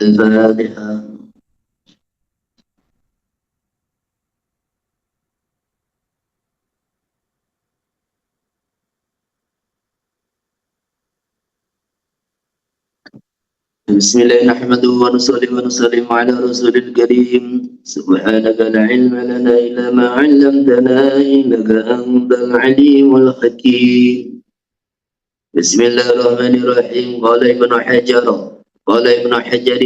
الفاتحة. بسم الله نحمده ونصلي ونسلم على رسول الكريم. سبحانك لا علم لنا إلا ما علمتنا إنك أنت العليم الحكيم. بسم الله الرحمن الرحيم. قال ابن حجر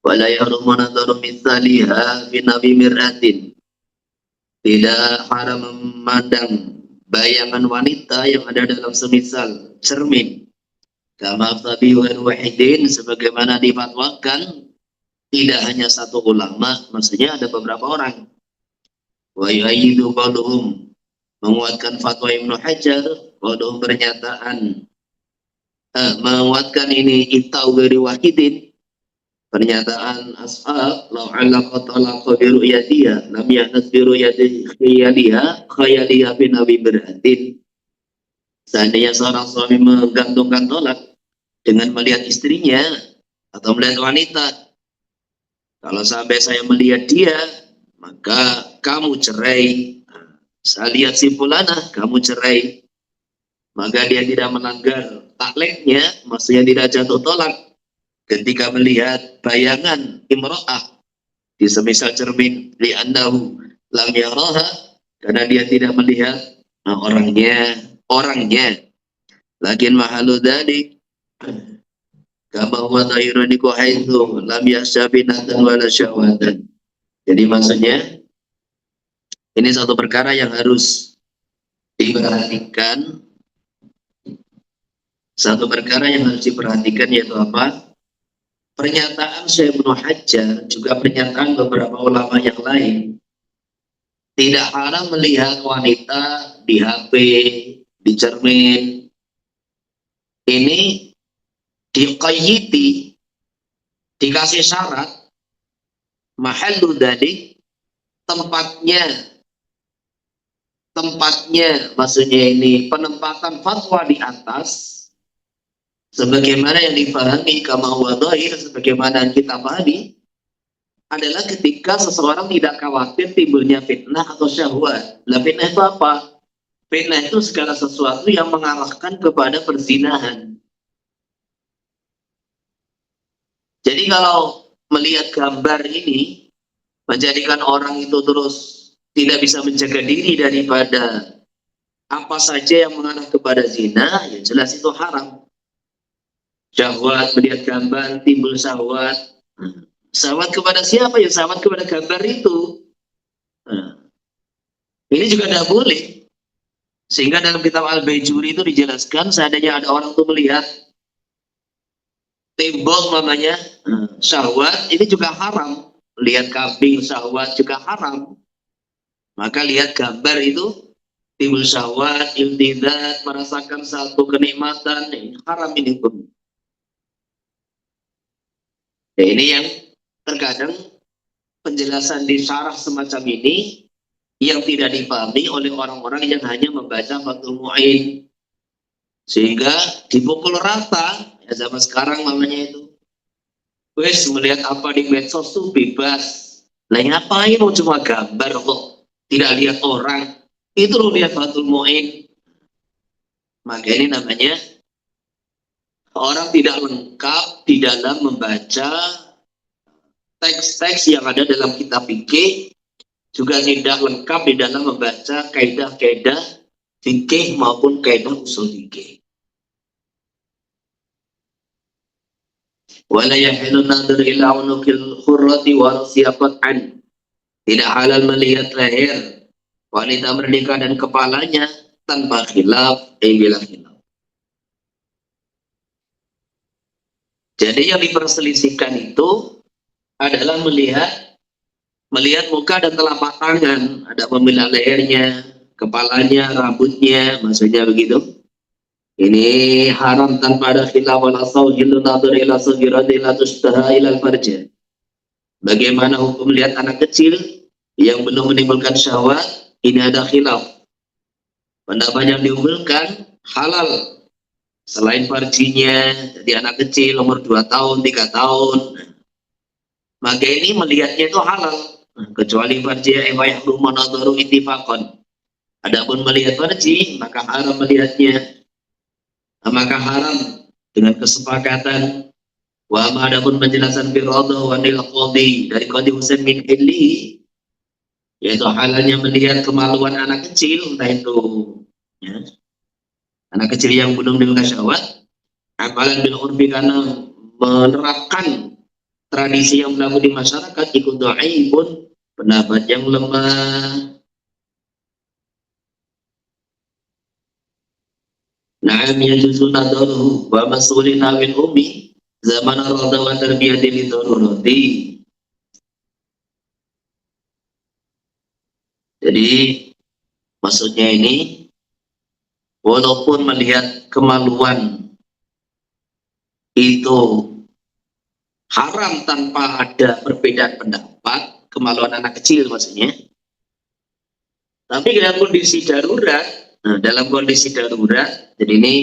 ولا يحرم نظر مثالها في nabi mir'atin. Tidak haram memandang bayangan wanita yang ada dalam semisal cermin. Kama tabiwan wahidin, sebagaimana difatwakan tidak hanya satu ulama, maksudnya ada beberapa orang. Wa yu'ayyidu qauluhum, menguatkan fatwa Ibnu Hajar, qauluhum pernyataan menguatkan ini itau dari wahidin, pernyataan ashab law alaqa talaqa bi ru'yatiha lam yahnaz bi ru'yati khayaliha bi nabi beratin. Seandainya seorang suami menggantungkan tolak dengan melihat istrinya atau melihat wanita, kalau sampai saya melihat dia, maka kamu cerai. Saya lihat si fulanah, kamu cerai. Maka dia tidak melanggar takleknya, maksudnya tidak jatuh tolak ketika melihat bayangan imro'ah di semisal cermin, li'annahu lam yaraha, karena dia tidak melihat orangnya. Lakin mahalu dzalik kama huwa tayyiruniku haitsu lam yahsabinatan wala syawatan. Jadi maksudnya ini satu perkara yang harus diperhatikan. Satu perkara yang harus diperhatikan yaitu apa? Pernyataan Syekh Ibnu Hajar, juga pernyataan beberapa ulama yang lain. Tidak haram melihat wanita di HP, di cermin. Ini diqayyidi, dikasih syarat, mahallu dzalik, tempatnya maksudnya ini penempatan fatwa di atas sebagaimana yang difahami kama huwa dhahir, sebagaimana yang kita pahami adalah ketika seseorang tidak khawatir timbulnya fitnah atau syahwat. Lah fitnah itu apa? Fitnah itu segala sesuatu yang mengarahkan kepada perzinahan. Jadi kalau melihat gambar ini menjadikan orang itu terus tidak bisa menjaga diri daripada apa saja yang mengarah kepada zina, ya jelas itu haram. Syahwat, melihat gambar, timbul syahwat. Syahwat kepada siapa? Ya syahwat kepada gambar itu. Ini juga tidak boleh. Sehingga dalam kitab Al-Baijuri itu dijelaskan, seandainya ada orang itu melihat tembok namanya syahwat, ini juga haram. Lihat kambing syahwat juga haram. Maka lihat gambar itu timbul syahwat, iltidzat, merasakan satu kenikmatan, ini haram ini pun. Ya, ini yang terkadang penjelasan di syarah semacam ini yang tidak dipahami oleh orang-orang yang hanya membaca Fathul Mu'in, sehingga dipukul rata. Ya zaman sekarang namanya itu, wes melihat apa di medsos tuh bebas. Lah ngapain mau cuma gambar kok, tidak lihat orang. Itu loh lihat Fathul Mu'in. Maka ini namanya orang tidak lengkap di dalam membaca teks-teks yang ada dalam kitab fikih, juga tidak lengkap di dalam membaca kaidah-kaidah fikih maupun kaidah usul fikih. Wala yahilu nadhar ila unukil khurrati wa rasiyaqatan. Tidak halal melihat leher wanita merdeka dan kepalanya tanpa khilaf, bila khilaf. Jadi yang diperselisihkan itu adalah melihat muka dan telapak tangan, ada pemilihan lehernya, kepalanya, rambutnya, maksudnya begitu. Ini haram tanpa ada khilaf wala sawjil nadur ila saghirati la tustaha ila farja. Bagaimana hukum melihat anak kecil yang belum menimbulkan syahwat? Ini ada khilaf. Pendapat yang diunggulkan halal selain farjinya, jadi anak kecil umur 2 tahun, 3 tahun. Maka ini melihatnya itu halal, kecuali farji yang yahrum nadaru ittifaqan. Adapun melihat farji, maka haram melihatnya. Maka haram dengan kesepakatan. Wa ma adapun penjelasan fir'adha wa nil qadhi dari Qadhi Husain min Hilli, yaitu halalnya melihat kemaluan anak kecil, entah itu ya, anak kecil yang belum dengan syahwat, amalan bil urbi karena menerapkan tradisi yang berlaku di masyarakat, ikut dhaifun, pendapat yang lemah. Na'am yajuzu nadaruhu wa mas'ulina min ummi zaman ar-radha wa tarbiyati li darurati. Jadi maksudnya ini, walaupun melihat kemaluan itu haram tanpa ada perbedaan pendapat, kemaluan anak kecil maksudnya, tapi dalam kondisi darurat, jadi ini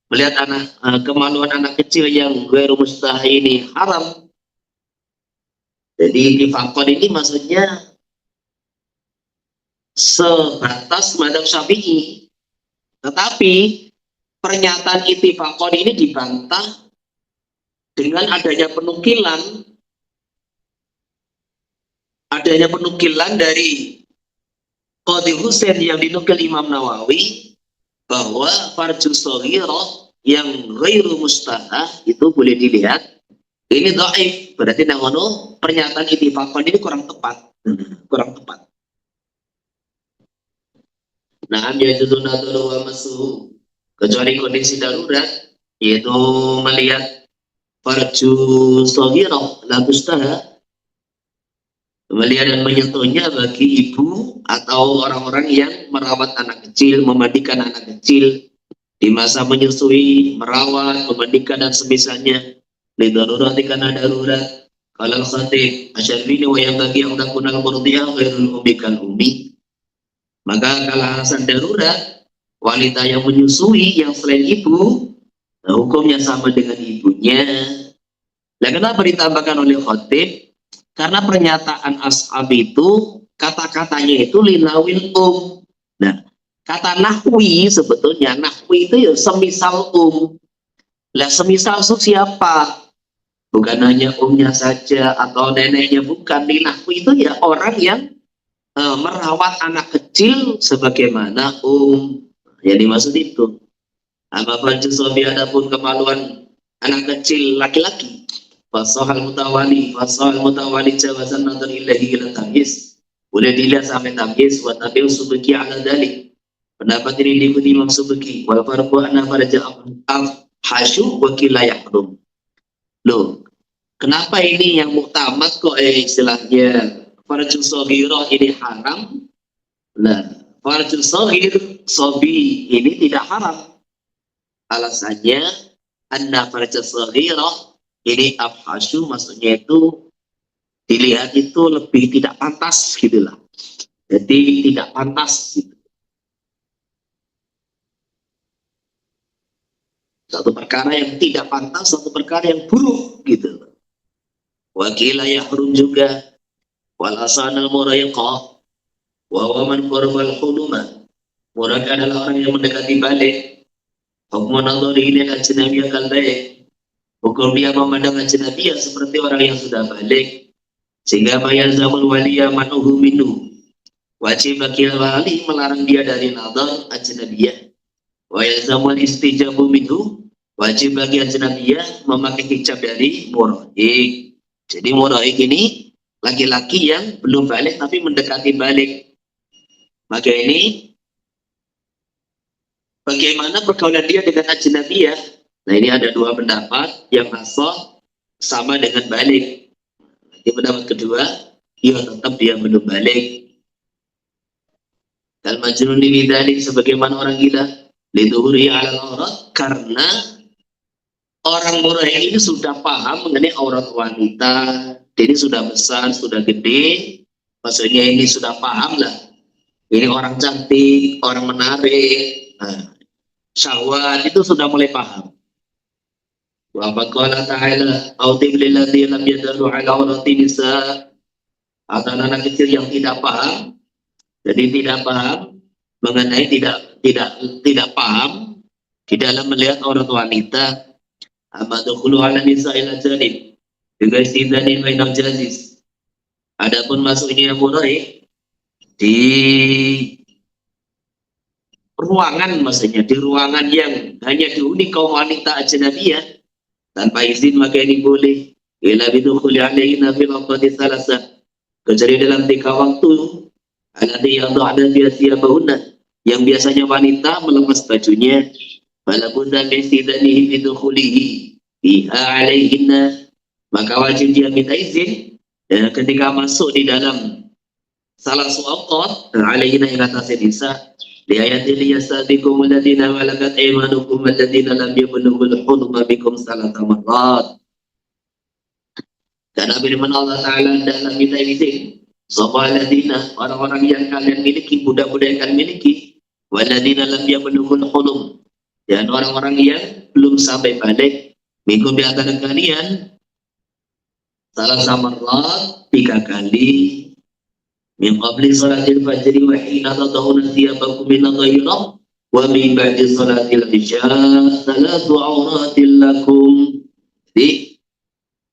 melihat kemaluan anak kecil yang ghairu mustahi ini haram. Jadi di faktor ini maksudnya sebatas madhab Syafi'i, tetapi pernyataan ittifaqon ini dibantah dengan adanya penukilan dari Qadhi Husain yang dinukil Imam Nawawi bahwa farju shaghirah yang ghairu mustahah itu boleh dilihat. Ini dhaif, berarti namono pernyataan ittifaqon ini kurang tepat. Nah, yaitu nadhuru wa masuhu, kecuali kondisi darurat, yaitu melihat farju shaghirah la tustaha, melihat dan menyentuhnya bagi ibu atau orang-orang yang merawat anak kecil, memandikan anak kecil di masa menyusui, merawat, memandikan dan semisalnya. Lidarurati karena darurat. Kalau khatib asyarfini wa yang bagi yang takunal murdiah ghairul ummi kal ummi. Maka kalau alasan darurat, wanita yang menyusui yang selain ibu, nah hukumnya sama dengan ibunya. Nah, kenapa ditambahkan oleh khatib? Karena pernyataan ashab itu kata-katanya itu linawil Nah, kata nahwi sebetulnya nahwi itu ya semisal Lah semisal siapa? Bukan hanya saja atau neneknya, bukan. Di nahwi itu ya orang yang merawat anak kecil sebagaimana yang dimaksud itu. Apa farju sobi adapun kemaluan anak kecil laki-laki. Fasahal mutawali jawazan nadar ilahi ila tamyiz. Boleh dilihat sampai tamyiz wa tabi'u subki ala dalik. Pendapat ini diikuti Imam Subki. Wal farqu anna farja hasyu wa kila yahrum. Loh, kenapa ini yang muktamad kok istilahnya farju shaghirah ini haram? Nah, farju sobi ini tidak haram. Alasannya anna farju shaghirah ini afhasyu, maksudnya itu dilihat itu lebih tidak pantas gitulah. Jadi tidak pantas gitu. Satu perkara yang tidak pantas, satu perkara yang buruk gitu. Wakila yahrum juga wal asanal murayiqah wa man qarbal huluma. Murad adalah orang yang mendekati balik. Hukum nadhari ila ajnabiyya kal baik. Hukum dia memandang ajnabiyah seperti orang yang sudah balik, sehingga mayazamul waliya manuhu minhu. Wajib bagi wali melarang dia dari nadhar ajnabiyah. Wa yazamul istijabu minhu, wajib bagi ajnabiyah memakai hijab dari muraik. Jadi muraik ini laki-laki yang belum balik tapi mendekati balik. Maka ini bagaimana pergaulan dia dengan ajnabiyah? Nah, ini ada dua pendapat. Yang asal sama dengan balik. Di pendapat kedua, ya tetap dia belum balik. Kal majnun ini dari sebagaimana orang gila, liduhuri ala aurat, karena orang muraih ini sudah paham mengenai aurat wanita. Jadi sudah besar, sudah gede, maksudnya ini sudah paham lah. Ini orang cantik, orang menarik, nah, syahwat itu sudah mulai paham. Wa qala ta'ala, "Autim lil ladzina lam yadallu ala aurati nisa." Atau anak kecil yang tidak paham, jadi tidak paham mengenai tidak paham di dalam melihat aurat wanita. Amadukulu ala nisa ila janib juga istidani mainal jazis. Adapun masuknya murai di ruangan, maksudnya di ruangan yang hanya dihuni kaum wanita ajnabiyah tanpa izin, maka ini boleh. Ila bidukhuli alaihina fil awqati salasah, kecuali dalam 3 waktu alladhi yadha'na fi thiyabahunna, yang biasanya wanita melepas bajunya. Fala budda min istidanihi bidukhulihi biha alaihinna, maka wajib dia minta izin ketika masuk di dalam salah suaqat alaihina yang atas nisa. Di ayat ini yastadikum alladhina malakat aymanukum alladhina lam yablughul hulma bikum salata marrat. Dan firman Allah Ta'ala dalam minta izin, sahabaladina, orang-orang yang kalian miliki, budak-budak yang kalian miliki, waladina lam yablughul hulum, dan orang-orang yang belum sampai balik, minkum di antara kalian, salah samarrat 3 kali, min qabli salatil fajri wa hina tadahuna thiyabakum min adh-dhahirah wa min ba'di salatil isya salatu auratil lakum. Jadi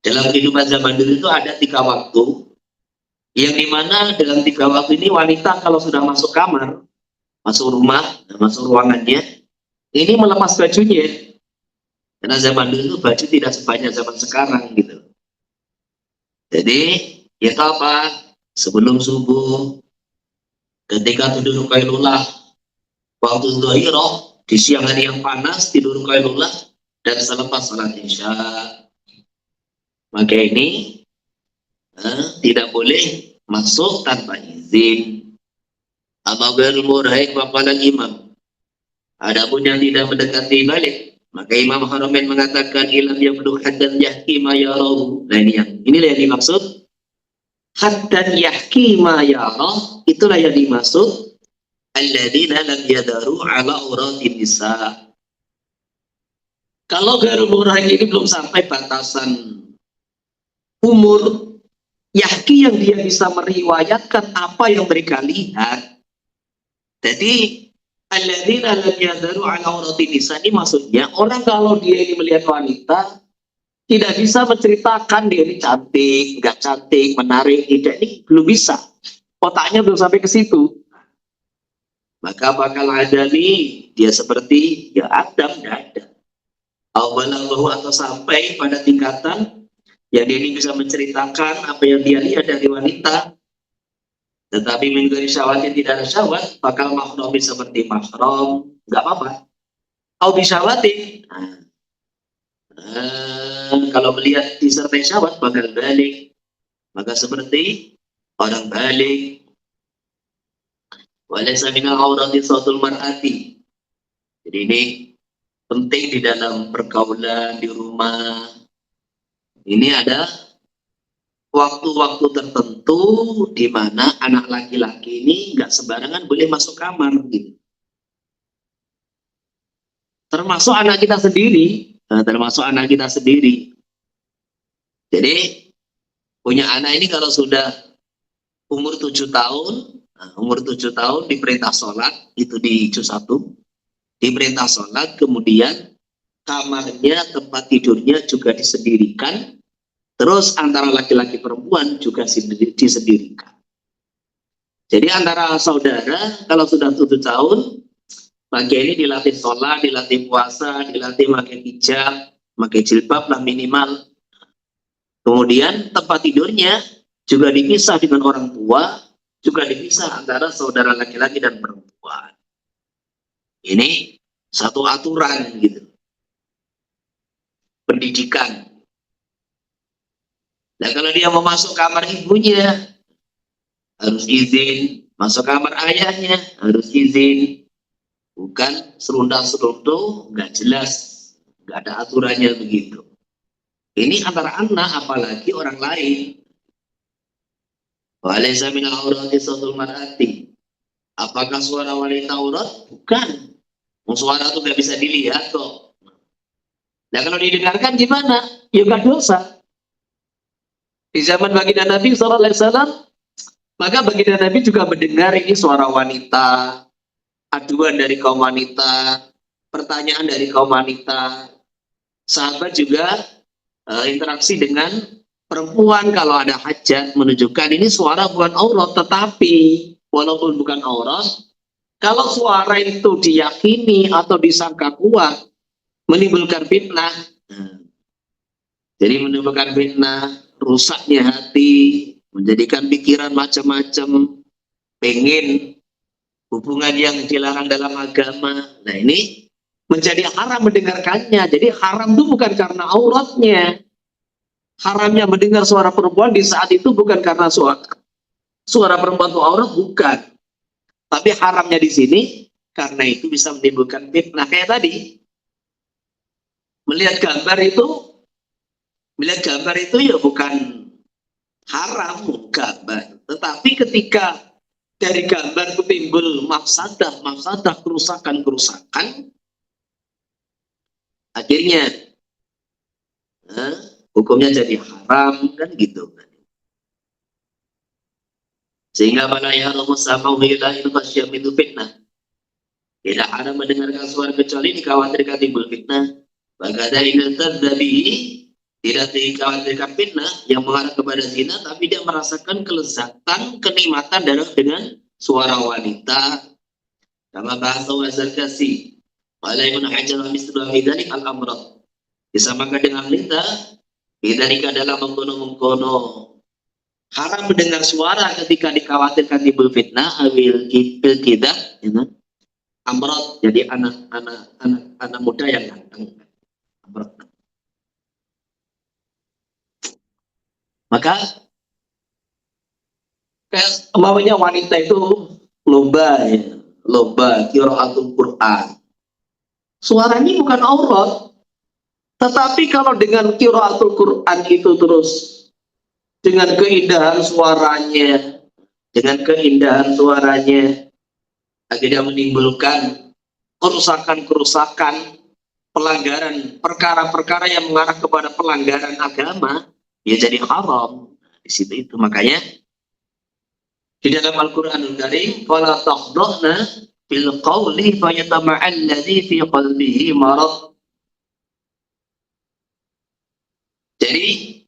dalam kehidupan zaman dulu itu ada 3 waktu, yang dimana dalam 3 waktu ini wanita kalau sudah masuk kamar, masuk rumah, masuk ruangannya, ini melepas bajunya. Karena zaman dulu itu baju tidak sebanyak zaman sekarang gitu. Jadi ya apa? Sebelum subuh, ketika tidur qailullah, waktu dhahirah, di siang hari yang panas tidur qailullah, dan selepas salat isya, maka ini tidak boleh masuk tanpa izin. Ama ghairul muraik waqala imam, adapun yang tidak mendekati balik, maka Imam Haramain mengatakan ilam yablu haddan yahki ma yarahu. Nah inilah yang dimaksud haddan yahki ma yarah, itulah yang dimaksud alladzina lam yadaru ala auratin nisa. Kalau ghairul muraik ini belum sampai batasan umur, yahki yang dia bisa meriwayatkan apa yang mereka lihat. Jadi alladzina lam yadaru ala auratin nisa ini maksudnya orang kalau dia ini melihat wanita tidak bisa menceritakan dia ini cantik, nggak cantik, menarik, tidak, ini belum bisa. Otaknya belum sampai ke situ. Maka bakal ada nih dia seperti ya Adam, tidak ada. Awallahu, atau sampai pada tingkatan yang dia ini bisa menceritakan apa yang dia lihat dari wanita, tetapi menggari syahwatnya tidak ada syahwat, bakal mahrum seperti mahram, nggak apa-apa. Au bisyahwatin, kalau melihat disertai syahwat bakal balik, maka seperti orang balik. Walaysa minal aurati sautul mar'ati. Jadi ini penting di dalam pergaulan di rumah. Ini ada waktu-waktu tertentu di mana anak laki-laki ini nggak sembarangan boleh masuk kamar gitu. Termasuk anak kita sendiri, Jadi punya anak ini kalau sudah umur 7 tahun, umur 7 tahun diperintah sholat, itu di juz 1, diperintah sholat, kemudian kamarnya, tempat tidurnya juga disendirikan, terus antara laki-laki perempuan juga disendirikan. Jadi antara saudara kalau sudah 7 tahun, pagi ini dilatih sholat, dilatih puasa, dilatih pakai hijab, pakai jilbab lah minimal. Kemudian tempat tidurnya juga dipisah dengan orang tua, juga dipisah antara saudara laki-laki dan perempuan. Ini satu aturan gitu. Pendidikan. Nah kalau dia mau masuk kamar ibunya harus izin, masuk kamar ayahnya harus izin, bukan serunda-serundu nggak jelas, nggak ada aturannya begitu. Ini antara anak apalagi orang lain. Walaysa minal aurati sautul mar'ati. Apakah suara wanita aurat? Bukan. Suara itu nggak bisa dilihat kok. Nah kalau didengarkan gimana? Ya nggak dosa. Di zaman baginda Nabi SAW, maka baginda Nabi juga mendengar ini suara wanita, aduan dari kaum wanita, pertanyaan dari kaum wanita. Sahabat juga interaksi dengan perempuan kalau ada hajat, menunjukkan ini suara bukan aurat, tetapi walaupun bukan aurat, kalau suara itu diyakini atau disangka kuat menimbulkan fitnah, jadi menimbulkan fitnah, rusaknya hati, menjadikan pikiran macam-macam, pengen hubungan yang dilarang dalam agama. Nah ini menjadi haram mendengarkannya. Jadi haram itu bukan karena auratnya. Haramnya mendengar suara perempuan di saat itu bukan karena suara perempuan itu aurat, bukan. Tapi haramnya di sini karena itu bisa menimbulkan fitnah. Kayak tadi, melihat gambar itu ya bukan haram gambar. Tetapi ketika dari gambar itu timbul mafsadah, kerusakan, akhirnya hukumnya jadi haram kan gitu. Sehingga mana ya Allah sama itu fitnah. Tidak haram mendengarkan suara kecuali dikhawatirkan timbul fitnah. Bagada ini terjadi tidak dikhawatirkan fitnah yang mengarah kepada zina, tapi dia merasakan kelezatan, kenikmatan dengan suara wanita. Kama bahasa wazar kasih. Walaupun hajar misal bidalik al-amrat. Disamakan dengan wanita, bidalik adalah mengkono haram mendengar suara ketika dikhawatirkan timbul fitnah, awil tidak, amrat, jadi anak muda yang ganteng. Maka umpamanya wanita itu lomba qiraatul Quran. Suaranya bukan aurat, tetapi kalau dengan qiraatul Quran itu terus dengan keindahan suaranya, akhirnya menimbulkan kerusakan, pelanggaran, perkara-perkara yang mengarah kepada pelanggaran agama, ya jadi haram. Di situ itu makanya di dalam Al-Qur'anul Karim, "Fala taghdhna bil qawli fayatama'al ladzi fi qalbihi marad." Jadi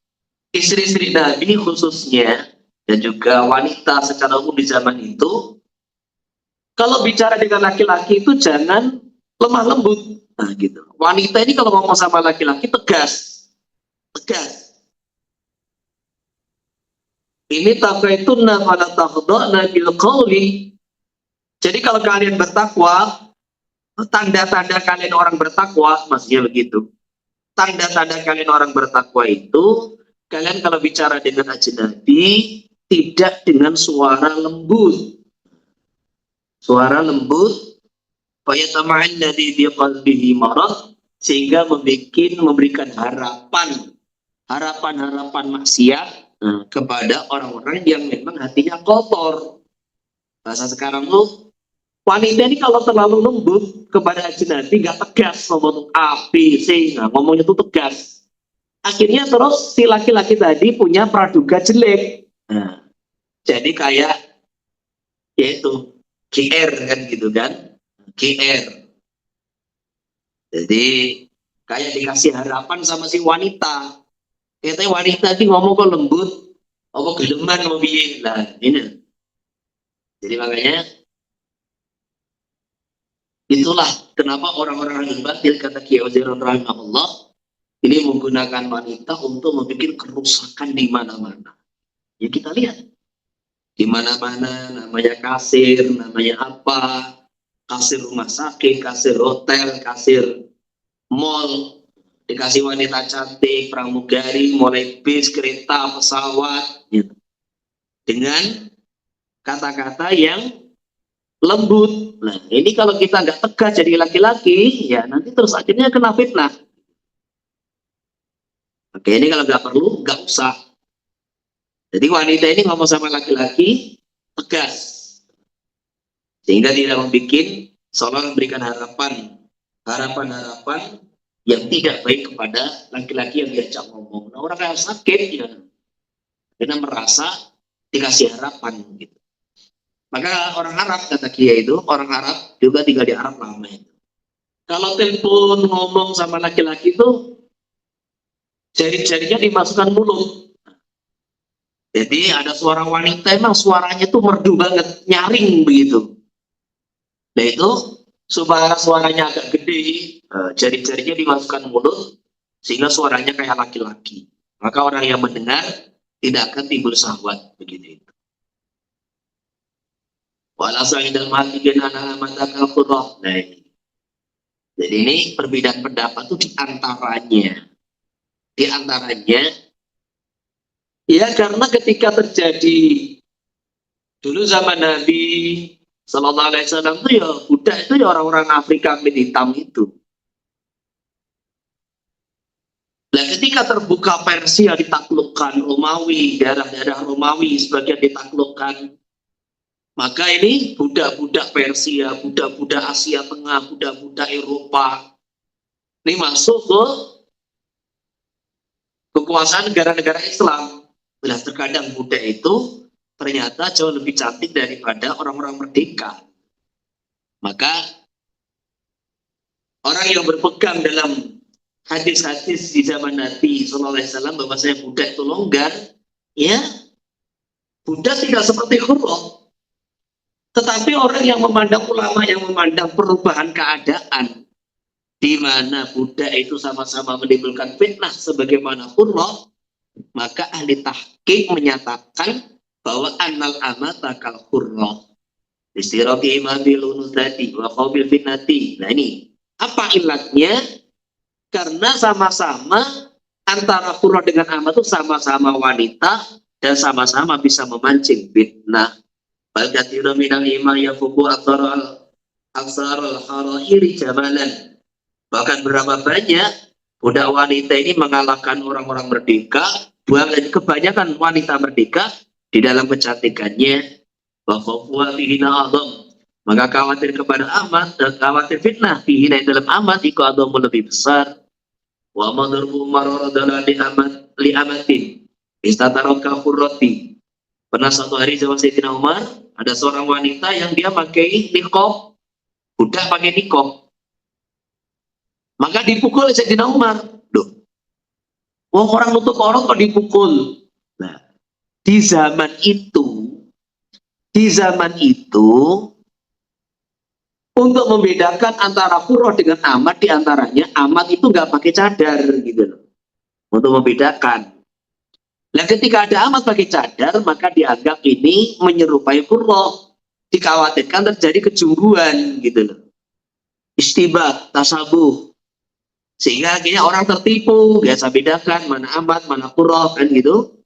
istri-istri Nabi khususnya dan juga wanita secara umum di zaman itu, kalau bicara dengan laki-laki itu jangan lemah lembut. Nah, gitu. Wanita ini kalau ngomong sama laki-laki tegas. Ini taqaitunna fala taghdhna bil qawli. Jadi kalau kalian bertakwa, tanda-tanda kalian orang bertakwa, maksudnya begitu. Tanda-tanda kalian orang bertakwa itu, kalian kalau bicara dengan ajnabi, tidak dengan suara lembut. Suara lembut, fayatama'al ladzi fi qalbihi marad, sehingga memberikan harapan maksiat kepada orang-orang yang memang hatinya kotor. Bahasa sekarang tuh, wanita ini kalau terlalu lembut kepada ajnabi, nggak tegas ngomong A, B, C, nah, ngomongnya tuh tegas. Akhirnya terus si laki-laki tadi punya praduga jelek. Nah, jadi kayak yaitu GR kan gitu kan, GR. Jadi kayak dikasih harapan sama si wanita. Katanya wanita ini ngomong kok lembut, apa geleman mau piye lah ini. Jadi makanya itulah kenapa orang-orang yang batil kata Kiai Uzairon rahimahullah ini menggunakan wanita untuk membuat kerusakan di mana-mana. Ya kita lihat di mana-mana namanya kasir, namanya apa, kasir rumah sakit, kasir hotel, kasir mall, dikasih wanita cantik, pramugari, mulai bis, kereta, pesawat, gitu. Dengan kata-kata yang lembut. Nah, ini kalau kita nggak tegas jadi laki-laki, ya nanti terus akhirnya kena fitnah. Oke, ini kalau nggak perlu, nggak usah. Jadi wanita ini ngomong sama laki-laki, tegas. Sehingga tidak membuat seolah memberikan harapan yang tidak baik kepada laki-laki yang diajak ngomong. Nah, orang yang sakit, ya, karena merasa dikasih harapan gitu. Maka orang Arab, kata Kiai itu, orang Arab juga tinggal di Arab lama itu. Kalau telepon ngomong sama laki-laki itu, jari-jarinya dimasukkan mulut. Jadi ada suara wanita, emang suaranya tuh merdu banget, nyaring begitu. Nah itu, supaya suaranya agak gede, jari-jarinya dimasukkan mulut, sehingga suaranya kayak laki-laki. Maka orang yang mendengar tidak akan timbul syahwat begitu itu. Nah, jadi ini perbedaan pendapat itu diantaranya ya karena ketika terjadi dulu zaman Nabi Sallallahu Alaihi Wasallam itu ya budak itu ya orang-orang Afrika kulit hitam itu. Nah ketika terbuka Persia ditaklukkan, Romawi, daerah-daerah Romawi sebagian ditaklukkan, maka ini budak-budak Persia, budak-budak Asia Tengah, budak-budak Eropa, ini masuk ke kekuasaan negara-negara Islam. Nah, terkadang budak itu ternyata jauh lebih cantik daripada orang-orang merdeka. Maka orang yang berpegang dalam hadis-hadis di zaman Nabi Sallallahu Alaihi Wasallam bahwasanya budak itu longgar, ya budak tidak seperti huruf. Tetapi orang yang memandang ulama yang memandang perubahan keadaan di mana budak itu sama-sama menimbulkan fitnah sebagaimana huruf, maka ahli tahqiq menyatakan bahwa annal amata kal huruf istirafi imabil unusati wa qabil fitnati. Nah ini apa ilatnya? Karena sama-sama antara huruf dengan amat itu sama-sama wanita dan sama-sama bisa memancing fitnah. Bal katsirun minal ima yafuqu aksarul harairi jamalan. Bahkan berapa banyak budak wanita ini mengalahkan orang-orang merdeka, kebanyakan wanita merdeka di dalam kecantikannya. Wa khawfuha fi hina azam. Maka khawatir kepada amat dan khawatir fitnah fi hina dalam amat itu adamu lebih besar. Wa madrubu maradana li amatin istataraka khurrati. Pernah suatu hari sama Sayyidina Umar, ada seorang wanita yang dia pakai niqab, budak pakai niqab. Maka dipukul oleh Sayyidina Umar. Loh, orang nutup orang kok dipukul? Nah, di zaman itu untuk membedakan antara huruf dengan amat, diantaranya amat itu nggak pakai cadar gitu loh, untuk membedakan. Nah ketika ada amat pakai cadar, maka dianggap ini menyerupai huruf, dikhawatirkan terjadi kecemburuan gitu loh, istibah, tasabuh, sehingga akhirnya orang tertipu, biasa bedakan mana amat, mana huruf kan gitu.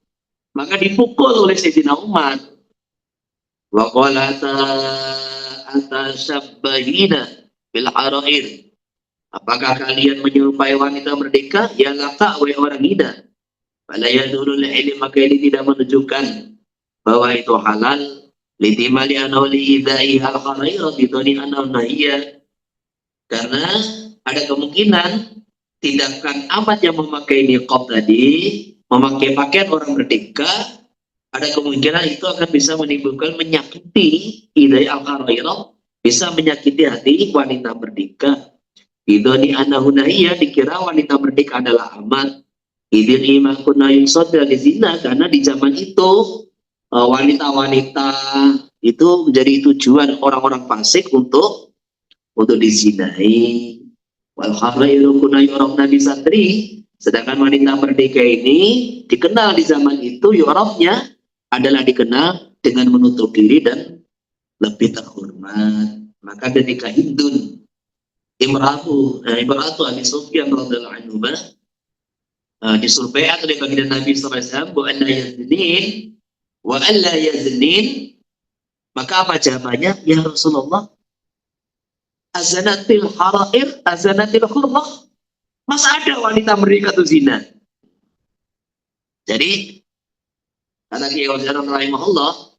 Maka dipukul oleh Sayyidina Umar. Wa qala atasabbahina bil harair. Apakah kalian menyerupai wanita merdeka? Ya laka wa orang ida. Fala yadulul ilmi, maka ini tidak menunjukkan bahwa itu halal. Litimali anawli idai al harair bidoni anawnahiya. Karena ada kemungkinan tindakan amat yang memakai niqab tadi, memakai pakaian orang merdeka, ada kemungkinan itu akan bisa menimbulkan menyakiti idai al-harairah, bisa menyakiti hati wanita merdeka. Idoni anahunahiyah, dikira wanita merdeka adalah amat. Idin imakuna yusod dari zina, karena di zaman itu wanita-wanita itu menjadi tujuan orang-orang fasik untuk dizinai. Wal harairu kuna yurafna bisatri, sedangkan wanita merdeka ini dikenal di zaman itu yurafnya adalah dikenal dengan menutup diri dan lebih terhormat. Maka ketika Hindun Imratu Abi Sufyan radhiyallahu anhu disuruh atau oleh baginda Nabi SAW wa alla yaznin, maka apa jawabannya? Ya Rasulullah, azanatil harair azanatil khurrah, masa ada wanita mereka tuh zina? Jadi kata Kiai Wajaran rahimahullah,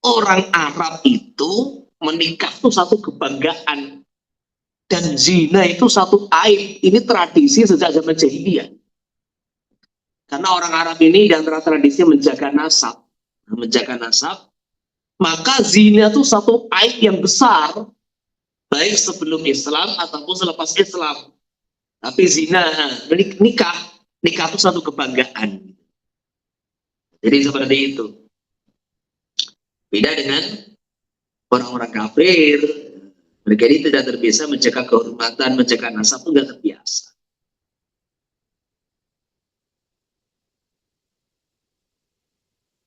orang Arab itu menikah itu satu kebanggaan dan zina itu satu aib. Ini tradisi sejak zaman jahiliyah. Karena orang Arab ini di antara tradisi menjaga nasab, maka zina itu satu aib yang besar, baik sebelum Islam ataupun selepas Islam. Tapi zina, nikah itu satu kebanggaan. Jadi seperti itu. Beda dengan orang-orang kafir, mereka ini tidak terbiasa menjaga kehormatan, menjaga nasab itu tidak terbiasa.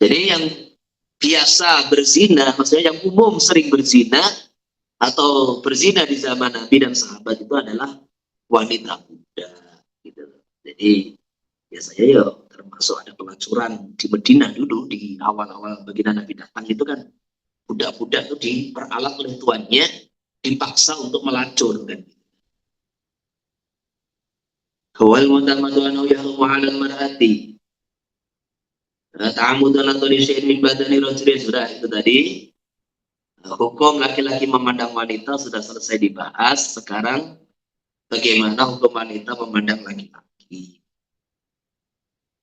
Jadi yang biasa berzina, maksudnya yang umum sering berzina atau berzina di zaman Nabi dan sahabat itu adalah wanita muda. Gitu. Jadi biasanya ya termasuk ada pelacuran di Madinah dulu di awal-awal baginda Nabi datang itu kan budak-budak itu diperalat oleh tuannya, dipaksa untuk melacur kan. Kawal mutamadu yahrumu 'alal mar'ati ta'amudan atau disyain min badani rajulin, sudah itu tadi. Hukum laki-laki memandang wanita sudah selesai dibahas. Sekarang bagaimana hukum wanita memandang laki-laki?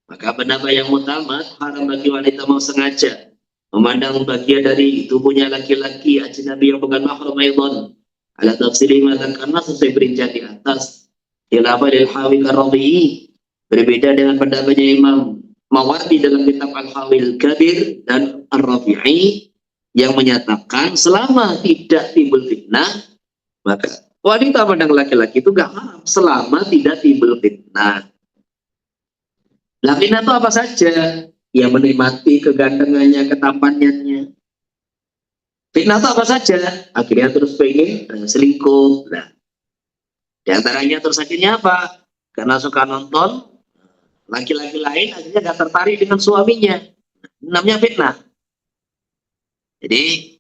Maka pendapat yang utama, haram bagi wanita mau sengaja memandang bagian dari tubuhnya laki-laki ajnabi yang bukan mahram aidan ala tafsiri matan, karena sesuai perincian di atas. Khilafah lil hawi ar-rabi'i, berbeda dengan pendapatnya Imam Mawardi dalam kitab Al-Hawil Kabir dan Ar-Rafi'i yang menyatakan selama tidak timbul fitnah, maka wanita pandang laki-laki itu gak haram selama tidak timbul fitnah. Nah, fitnah itu apa saja? Ya menikmati kegantengannya, ketampanannya. Fitnah itu apa saja? Akhirnya terus pengen selingkuh. Nah, di antaranya terus akhirnya apa? Karena suka nonton laki-laki lain, akhirnya gak tertarik dengan suaminya. Namanya fitnah. Jadi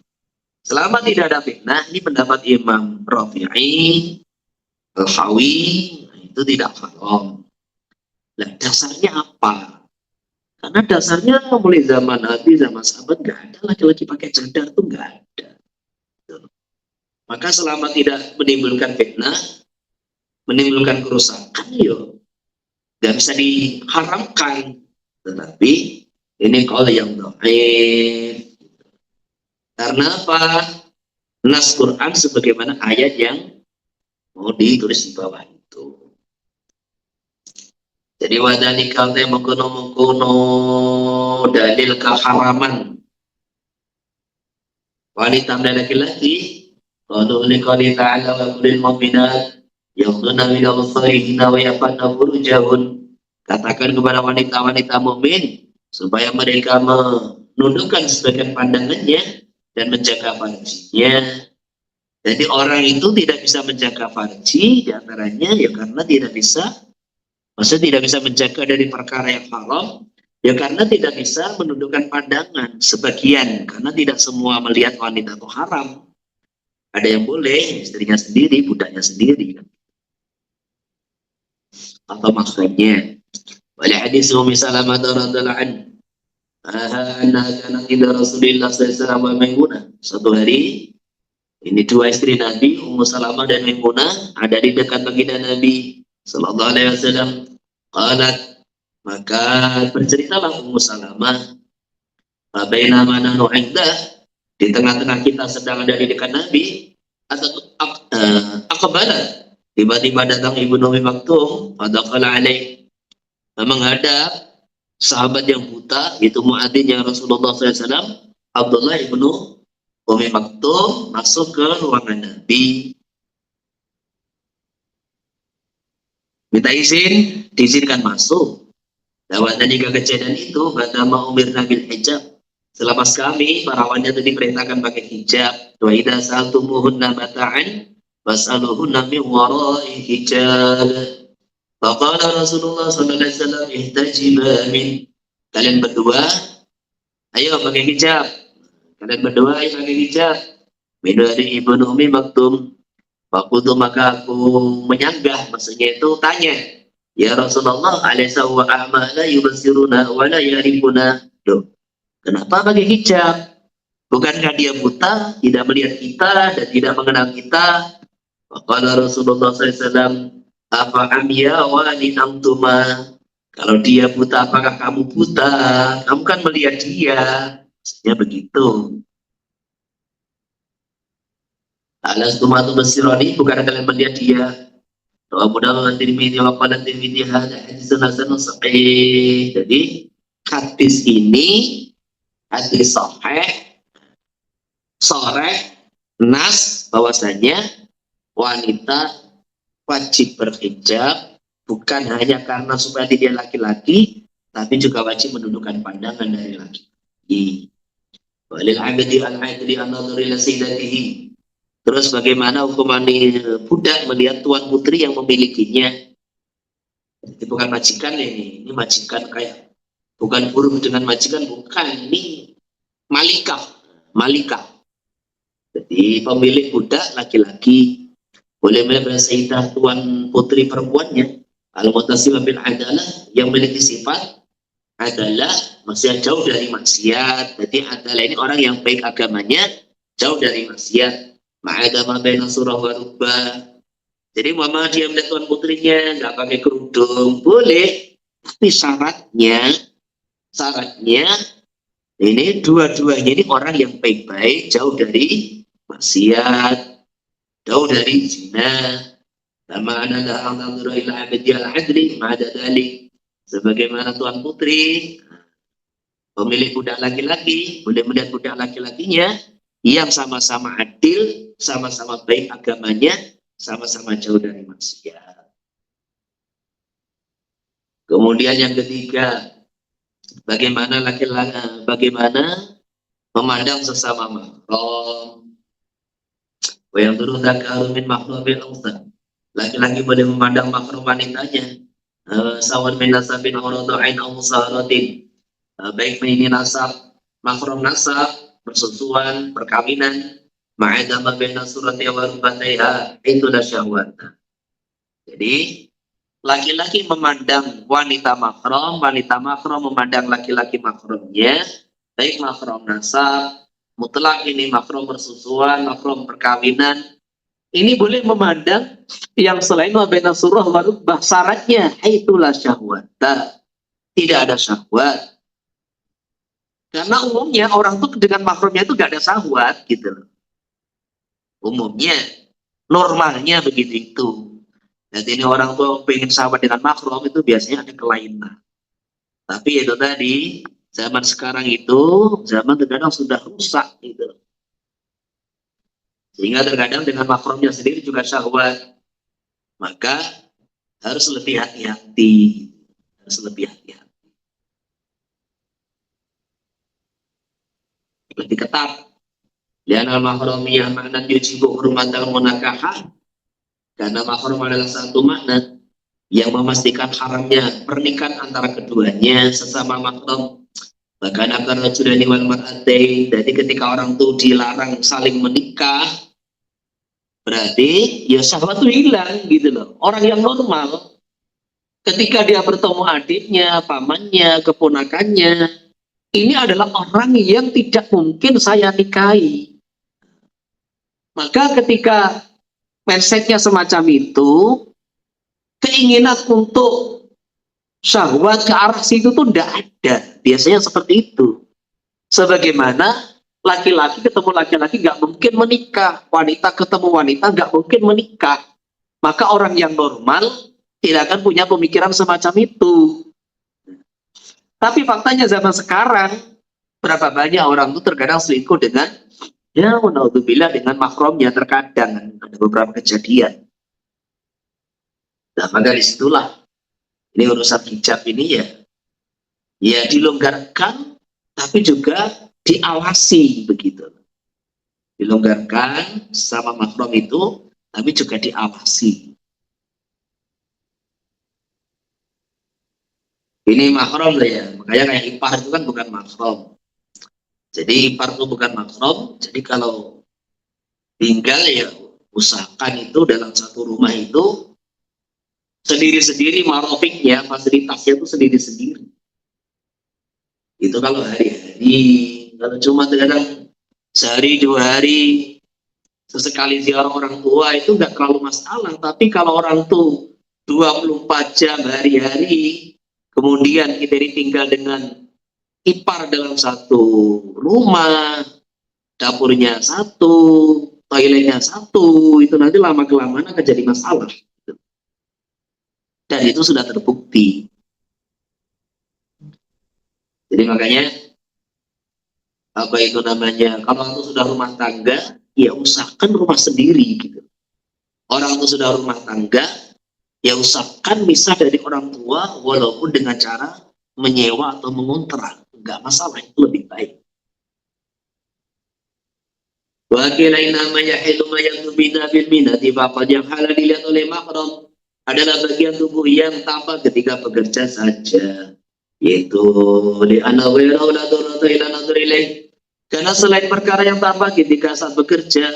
selama tidak ada fitnah, ini pendapat Imam Rafi'i, Al-Hawi, itu tidak haram. Nah, dasarnya apa? Karena dasarnya mulai zaman Nabi, zaman sahabat, nggak ada laki-laki pakai cadar, tuh nggak ada. Maka selama tidak menimbulkan fitnah, menimbulkan kerusakan, yo nggak bisa diharamkan. Tetapi ini kalau yang dhaif. Karena apa? Nas Quran sebagaimana ayat yang mau ditulis di bawah itu. Jadi wadhalika te mengkono dalil keharaman wanita dan laki-laki. Qala liqali ta'ala wa qulil mu'minat yaghdudna min absarihinna wa yahfazna furujahun. Katakan kepada wanita-wanita mukmin supaya mereka menundukkan sebagian pandangannya dan menjaga farjinya. Jadi orang itu tidak bisa menjaga farji diantaranya ya karena tidak bisa, maksudnya tidak bisa menjaga dari perkara yang haram, ya karena tidak bisa menundukkan pandangan sebagian, karena tidak semua melihat wanita itu haram. Ada yang boleh, istrinya sendiri, budaknya sendiri. Atau maksudnya, wali hadis Ummi Salamah radhiyallahu anha Rasulullah SAW Maimunah. Suatu hari, ini dua istri Nabi, Ummu Salamah dan Maimunah, ada di dekat baginda Nabi Sallallahu Alaihi Wasallam. Qalat, maka berceritalah Ummu Salamah, baina nahnu 'indah, di tengah-tengah kita sedang ada di dekat Nabi, atau aqbala, tiba-tiba datang Ibnu Ummi Maktum, fadakhala alaih, menghadap sahabat yang buta, itu muadzin Rasulullah SAW, Abdullah Ibnu Ummi Maktum, masuk ke ruangan Nabi. Minta izin, diizinkan masuk. Lewat dari kejadian itu, ba'dama umirna bil hijab, selepas kami para wanita diperintahkan pakai hijab, wa idza sa'altumuhunna mata'an, fas'aluhunna min wara'i hijab. Faqala Rasulullah sallallahu alaihi wasallam ihtajiba min. Kalian berdua ayo pakai hijab. Kalian berdua ayo pakai hijab. Min dari Ibnu Ummi Maktum. Fakultu maka aku menyanggah, maksudnya itu tanya, ya Rasulullah, alaysa wa a'ma la yubsiruna wa la yarifuna. Loh, kenapa pakai hijab? Bukankah dia buta, tidak melihat kita dan tidak mengenal kita? Maka Rasulullah SAW, apa amya wa anitantuma? Kalau dia buta, apakah kamu buta? Kamu kan melihat dia. Maksudnya begitu. Alas tumatu basironi, bukan kalian melihat dia. Wa mudawan Tirmidzi wa qala Tirmidzi hadza haditsun hasanun sahih. Jadi hadis ini hadis sahih, sahih nas bahwasanya wanita wajib berhijab bukan hanya karena supaya dia laki-laki, tapi juga wajib menundukkan pandangan dari laki-laki. Walil 'abdi al-'adli an-nadhur ila sayyidatihi. Terus bagaimana hukuman budak melihat tuan putri yang memilikinya? Itu bukan majikan ini majikan kayak bukan buruh dengan majikan, bukan, ini malikah, malikah. Jadi pemilik budak laki-laki boleh melihat sayyidah tuan putri perempuannya. Al-mutasim bil adalah yang memiliki sifat adalah maksudnya jauh dari maksiat. Jadi adalah ini orang yang baik agamanya, jauh dari maksiat. Ma'adama baina surah wa rubah. Jadi mama dia melihat tuan putrinya nggak pakai kerudung boleh, tapi syaratnya ini dua-duanya ini orang yang baik-baik, jauh dari maksiat, jauh dari zina. Sama adalah al-nadhuru ila abdi al-adli ma'ada dalik. Sebagaimana tuan putri pemilik budak laki-laki boleh melihat budak laki-lakinya yang sama-sama adil, sama-sama baik agamanya, sama-sama jauh dari maksiat. Kemudian yang ketiga, bagaimana laki-laki, bagaimana memandang sesama mahram. Yang turun dzakaru min mahrabil unsa. Laki-laki boleh memandang mahram wanitanya. Sawan min nasabin aw radha'in aw musaharatin. Baik ini nasab, mahram nasab, persusuan, perkawinan, ma'adama baina surati wa rubataiha, itu dah syahwat. Jadi laki-laki memandang wanita mahram memandang laki-laki mahramnya, baik mahram nasab, mutlak ini mahram persusuan, mahram perkawinan. Ini boleh memandang yang selain wa baina surah wa rubah, syaratnya itulah syahwat. Tidak ada syahwat. Karena umumnya orang tuh dengan mahramnya itu gak ada syahwat gitu. Umumnya, normalnya begitu itu. Jadi ini orang tuh pengen syahwat dengan mahram itu biasanya ada kelainan. Tapi itu tadi, zaman sekarang itu, zaman terkadang sudah rusak gitu. Sehingga terkadang dengan mahramnya sendiri juga syahwat. Maka harus lebih hati-hati. Harus lebih hati-hati. Lebih ketat. Lianal mahramiyah makna yujibu hurmatal munakahah. Karena mahram adalah satu makna yang memastikan haramnya pernikahan antara keduanya sesama mahram. Bahkan akan rajulani wal mar'atain. Jadi ketika orang itu dilarang saling menikah, berarti ya syahwat itu hilang gitu loh. Orang yang normal ketika dia bertemu adiknya, pamannya, keponakannya, ini adalah orang yang tidak mungkin saya nikahi. Maka ketika mindsetnya semacam itu, keinginan untuk syahwat ke arah situ tuh tidak ada. Biasanya seperti itu. Sebagaimana laki-laki ketemu laki-laki nggak mungkin menikah, wanita ketemu wanita nggak mungkin menikah. Maka orang yang normal tidak akan punya pemikiran semacam itu. Tapi faktanya zaman sekarang, berapa banyak orang itu terkadang selingkuh dengan, ya naudzubillah, dengan mahramnya terkadang. Ada beberapa kejadian. Nah, maka disitulah, ini urusan hijab ini ya dilonggarkan, tapi juga diawasi begitu. Dilonggarkan sama mahram itu, tapi juga diawasi. Ini mahram lah ya, makanya kayak ipar itu kan bukan mahram. Jadi ipar itu bukan mahram, jadi kalau tinggal ya usahakan itu dalam satu rumah itu sendiri-sendiri, marofiknya, fasilitasnya itu sendiri-sendiri. Itu kalau hari-hari, kalau cuma kadang sehari 2 hari sesekali ziarah orang tua itu nggak terlalu masalah. Tapi kalau orang tuh 24 jam hari-hari, kemudian kita tinggal dengan ipar dalam satu rumah, dapurnya satu, toiletnya satu, itu nanti lama-kelamaan akan jadi masalah. Dan itu sudah terbukti. Jadi makanya apa itu namanya, kalau itu sudah rumah tangga, ya usahakan rumah sendiri gitu. Orang itu sudah rumah tangga, ya usahakan misah dari orang tua walaupun dengan cara menyewa atau mengontrak, nggak masalah, itu lebih baik. Wakilain namanya hilma yang tubina bil minati, faqad yang halal dilihat oleh mahram adalah bagian tubuh yang tampak ketika bekerja saja, yaitu li anna ghayra la darata ila nadhar ilaih, karena selain perkara yang tampak ketika saat bekerja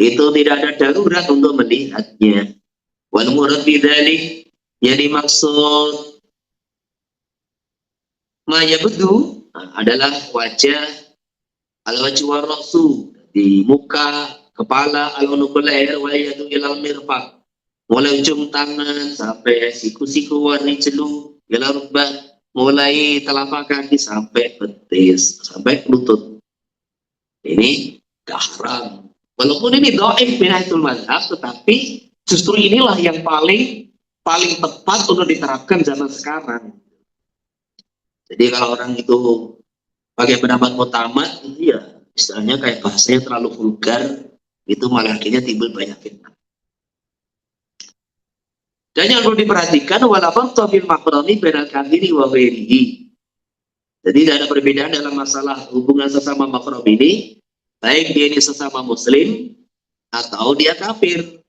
itu tidak ada darurat untuk melihatnya. Wal murad bidzalik, yang dimaksud ma yabdu adalah wajah, al wajhu war ra'su, di muka, kepala, al unuqul leher, wa yadu ilal mirfaq, mulai ujung tangan sampai siku-siku, warni jelu ila rukbah, mulai telapak kaki sampai betis, sampai lutut. Ini gak haram. Walaupun ini dhaif minatul mazhab, tetapi justru inilah yang paling tepat untuk diterapkan zaman sekarang. Jadi kalau orang itu pakai pendapat mutamat, itu ya istilahnya kayak bahasanya terlalu vulgar, itu malah akhirnya timbul banyak fitnah. Dan yang perlu diperhatikan, walaupun bil makrami bainal kafiri wa ghairihi. Jadi tidak ada perbedaan dalam masalah hubungan sesama makram ini, baik dia ini sesama muslim atau dia kafir.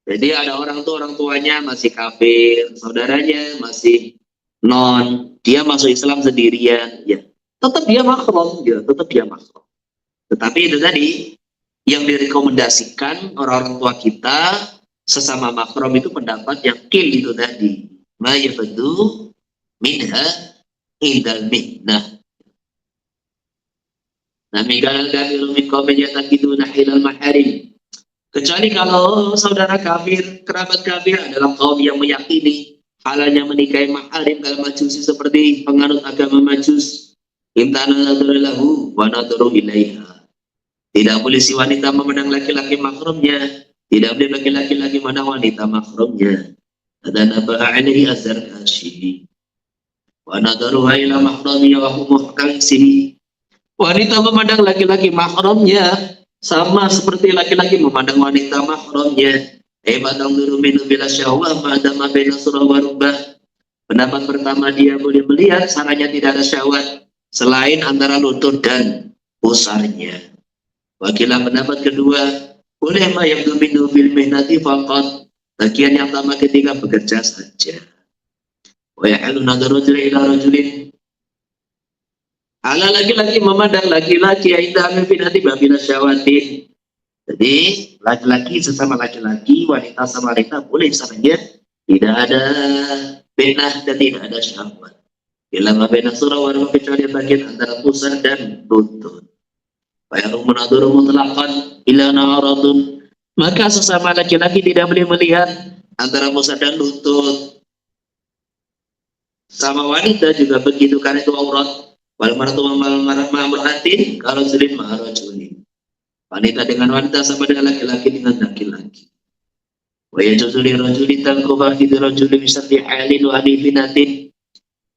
Jadi ada orang tuanya masih kafir, saudaranya masih non, dia masuk Islam sendirian, ya tetap dia mahram, ya tetap dia mahram. Tetapi itu tadi yang direkomendasikan orang-orang tua kita sesama mahram itu pendapat yang kil itu tadi, ma yafadu minha indal mihnah. Nah, minggal kafiru min qaumin yatakiduna hilal maharim. Kecuali kalau saudara kafir, kerabat kafir adalah kaum yang meyakini halalnya menikahi maharim, kalau majusi seperti penganut agama majus. Imtana nadrulahu wa nadru ilaiha. Tidak boleh si wanita memandang laki-laki mahramnya, tidak boleh laki-laki lagi memandang wanita mahramnya. Dan apa alaihi azhar kasyi. Wa nadruha ila mahrami wa muhkamsi. Wanita memandang laki-laki mahramnya sama seperti laki-laki memandang wanita mahramnya. Badang dulu minum bila syahwah ma'adama baina surah wa rubah. Pendapat pertama, dia boleh melihat saranya tidak ada syahwat selain antara lutut dan pusarnya. Wakilah pendapat kedua, boleh ma yabdu minhu bil mihnati faqat, bagian yang sama ketika bekerja saja. Wa yahilu nadharu ila rajulin, ala laki-laki memandang laki-laki indah minati babina syawatin. Jadi laki-laki sesama laki-laki, wanita sama wanita boleh saja, tidak ada benah dan tidak ada syahwat. Bila mabena surah wa kecuali bagian antara pusar dan lutut. Bayarum munaduru mutlaqan ila na'aradun, maka sesama laki-laki tidak boleh melihat antara pusar dan lutut. Sama wanita juga begitu, karena itu aurat. Wal maratu ma'amratin kalau zulin ma'arajulin. Wanita dengan wanita sama dengan laki-laki dengan laki-laki. Wa yajuzu li rajulin tanquba fi rajulin bisati halin wa adifinatin.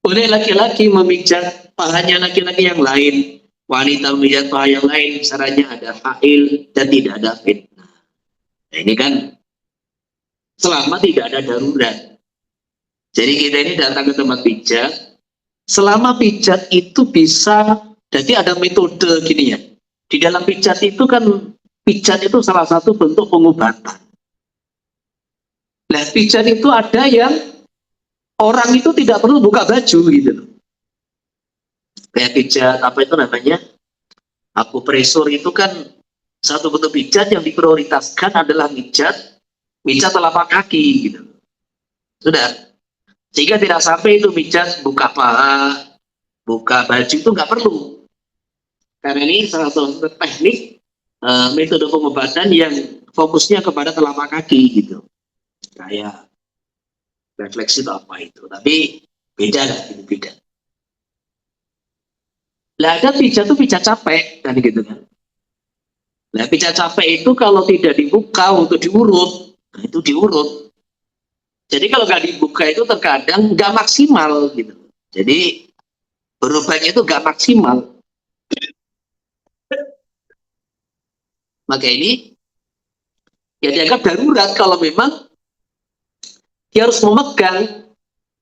Boleh laki-laki memijat pahanya laki-laki yang lain, wanita memijat paha yang lain, caranya ada hail dan tidak ada fitnah. Nah, ini kan selama tidak ada darurat. Jadi kita ini datang ke tempat pijat, selama pijat itu bisa, jadi ada metode gini ya. Di dalam pijat itu kan pijat itu salah satu bentuk pengobatan. Nah, pijat itu ada yang orang itu tidak perlu buka baju gitu loh. Kayak pijat apa itu namanya? Akupresur itu kan satu bentuk pijat yang diprioritaskan adalah pijat telapak kaki gitu. Sudah. Sehingga tidak sampai itu pijat buka paha, buka baju itu nggak perlu. Karena ini salah satu teknik metode pengobatan yang fokusnya kepada telapak kaki gitu. Kayak refleksi atau apa itu. Tapi beda lah, itu beda. Lah ada pijat itu pijat capek kan gitu kan. Nah pijat capek itu kalau tidak dibuka untuk diurut, nah itu diurut. Jadi kalau nggak dibuka itu terkadang nggak maksimal gitu. Jadi berobatnya itu nggak maksimal. Maka ini ya dianggap darurat kalau memang dia harus memegang,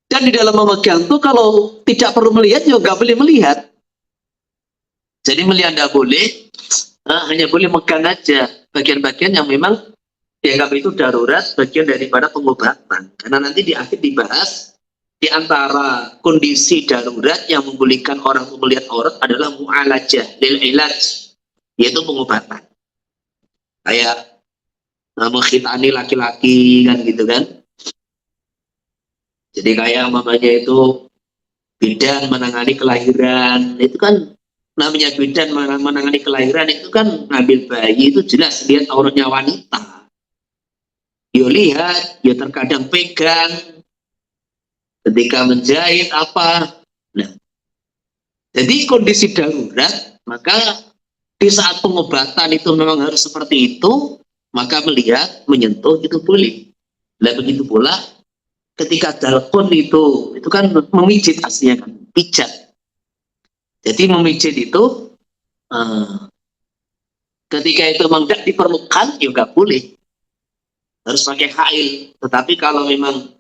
dan di dalam memegang itu kalau tidak perlu melihat ya nggak boleh melihat. Jadi melihat nggak boleh, hanya boleh megang aja bagian-bagian yang memang dianggap itu darurat, bagian daripada pengobatan. Karena nanti di akhir dibahas di antara kondisi darurat yang membolehkan orang untuk melihat aurat adalah mu'alajah lil ilaj, yaitu pengobatan. Kayak menghitani laki-laki kan gitu kan. Jadi kayak mamanya itu bidan menangani kelahiran, itu kan namanya bidan menangani kelahiran itu kan ngambil bayi itu jelas lihat auratnya wanita. Yo lihat, yo terkadang pegang ketika menjahit apa. Nah, jadi kondisi darurat, maka di saat pengobatan itu memang harus seperti itu, maka melihat, menyentuh itu boleh. Dan begitu pula ketika dalkon itu kan memijit aslinya kan, pijat. Jadi memijit itu ketika itu memang tidak diperlukan, ya nggak boleh. Harus pakai kail. Tetapi kalau memang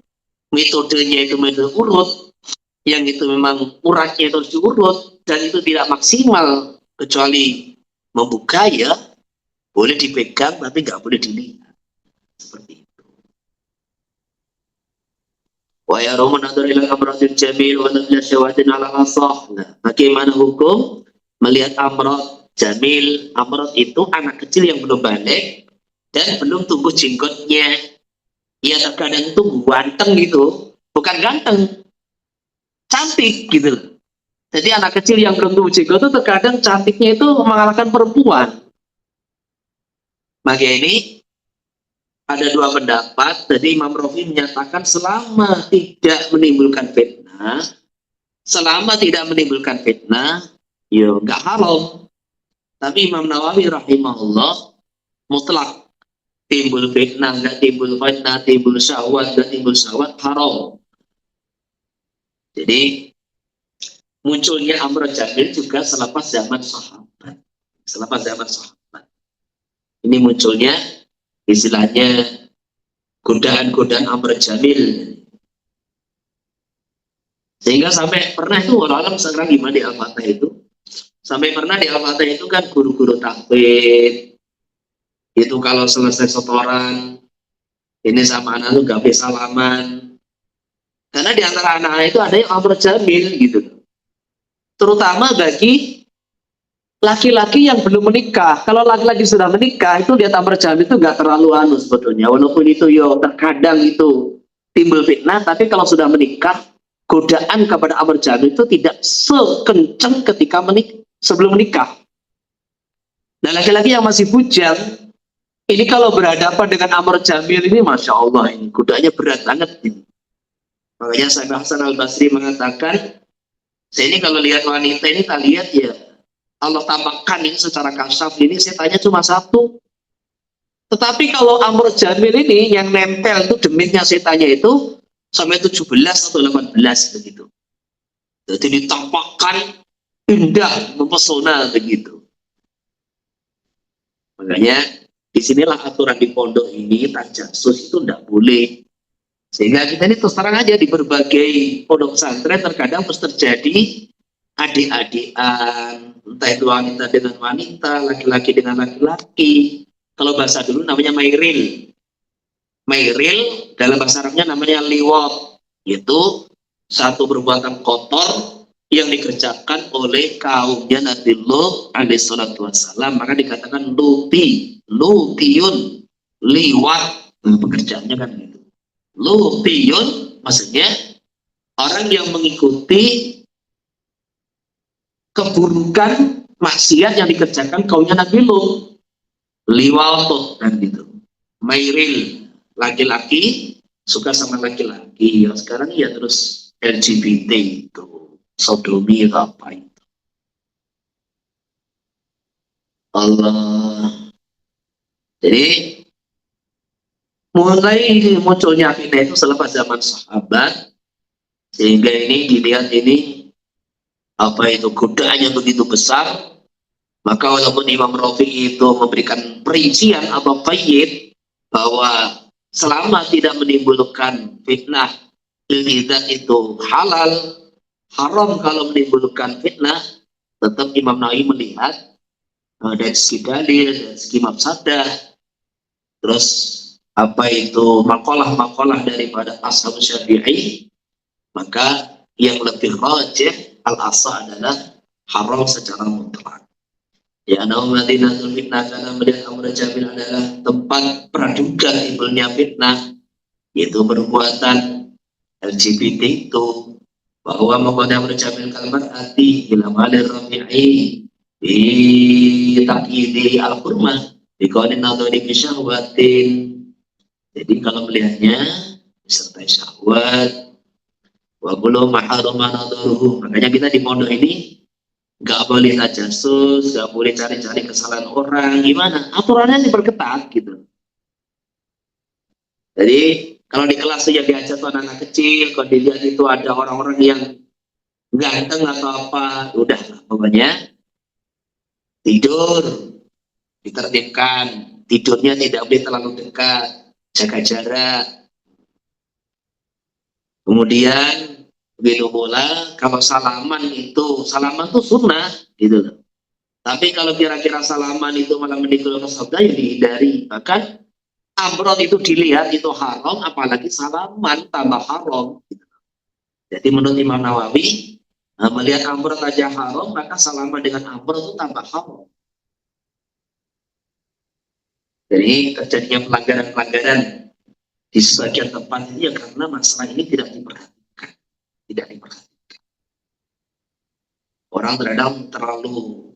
metodenya itu metode urut, yang itu memang uratnya itu harus diurut, dan itu tidak maksimal kecuali membuka, ya boleh dipegang tapi nggak boleh dilihat. Seperti itu. Wa yarumun adurilah amratil jamil wa nabla syawatin ala asah. Nah, bagaimana hukum melihat amrat jamil? Amrat itu anak kecil yang belum balik dan belum tumbuh jenggotnya. Ya terkadang itu ganteng gitu, bukan ganteng, cantik gitu. Jadi anak kecil yang belum tumbuh jenggot itu terkadang cantiknya itu mengalahkan perempuan. Maka ini ada dua pendapat. Jadi Imam Rafi menyatakan selama tidak menimbulkan fitnah, ya nggak haram. Tapi Imam Nawawi rahimahullah mutlak, timbul fitnah, nggak timbul fitnah, timbul syahwat, nggak timbul syahwat, haram. Jadi munculnya amr jamil juga selepas zaman sahabat. Ini munculnya istilahnya godaan-godaan amr jamil. Sehingga sampai pernah itu orang sekarang gimana di Al-Fatah itu? Sampai pernah di Al-Fatah itu kan guru-guru tahfidz itu kalau selesai setoran ini sama anak itu gak bisa salaman, karena di antara anak-anak itu ada yang amr jamil gitu, terutama bagi laki-laki yang belum menikah. Kalau laki-laki sudah menikah itu lihat amr jamil itu gak terlalu anu sebetulnya, walaupun itu yo terkadang itu timbul fitnah, tapi kalau sudah menikah godaan kepada amr jamil itu tidak sekencang ketika sebelum menikah. Dan laki-laki yang masih bujang ini kalau berhadapan dengan amr jamil ini, masya Allah, ini godaannya berat banget ini. Makanya Syekh Hasan Al-Basri mengatakan, saya ini kalau lihat wanita ini, tak lihat ya Allah tampakkan ini secara kasaf ini, saya tanya cuma satu. Tetapi kalau amr jamil ini yang nempel itu demitnya setannya itu sampai 17 atau 18 begitu. Jadi ditampakkan indah, mempesona begitu. Makanya disinilah aturan di pondok ini, tajasus itu tidak boleh. Sehingga kita ini terus terang aja di berbagai pondok pesantren terkadang terus terjadi adik-adikan, entah itu wanita dengan wanita, laki-laki dengan laki-laki, Kalau bahasa dulu namanya mairil. Mairil dalam bahasa Arabnya namanya liwat, yaitu satu perbuatan kotor yang dikerjakan oleh kaumnya Nabi Lut alaihi salatu wassalam, maka dikatakan lutiyun, liwat. Pekerjaannya kan gitu. Lutiyun maksudnya orang yang mengikuti keburukan maksiat yang dikerjakan kaumnya Nabi Lut. Liwat kan gitu. Mairil, laki-laki suka sama laki-laki. Yang sekarang ya terus LGBT itu, sodomi apa itu. Allah. Jadi mulai munculnya fitnah itu selepas zaman sahabat, sehingga ini dilihat ini apa itu godaannya begitu besar. Maka walaupun Imam Rafi'i itu memberikan perincian atau qayyid bahwa selama tidak menimbulkan fitnah, ilmidat itu halal, haram kalau menimbulkan fitnah, tetap Imam Nawawi melihat dari segi dalil, dari segi mafsadah, terus apa itu makalah-makalah daripada ashab Syafi'i, maka yang lebih rajih al-asah adalah haram secara mutlak. Ya, Madinatul fitnah, karena melihat Amr Jamil adalah tempat praduga timbulnya fitnah, yaitu perbuatan LGBT itu, bahwa menggoda Amr Jamil kalmat hati ila malir rafi'i di takidi al-hurmah dikawin nadhari bisyahwatin. Jadi kalau melihatnya disertai syahwat, wa kullu maharuma nadharuhu, makanya kita di pondok ini nggak boleh tajasus, nggak boleh cari-cari kesalahan orang, gimana? Aturannya diperketat gitu. Jadi kalau di kelas yang diajar tuh anak-anak kecil, kalau dilihat itu ada orang-orang yang ganteng atau apa, udah pokoknya tidur ditertibkan, tidurnya tidak boleh terlalu dekat, jaga jarak. Kemudian begitu pula kalau salaman itu sunnah gitu loh. Tapi kalau kira-kira salaman itu malah menimbulkan sabda, ya dihindari. Bahkan amrod itu dilihat itu haram, apalagi salaman tambah haram. Gitu. Jadi menurut Imam Nawawi, melihat amrod aja haram, maka salaman dengan amrod itu tambah haram. Jadi terjadinya pelanggaran-pelanggaran di sebagian tempat ini ya karena masalah ini tidak diperhatikan. Orang terlalu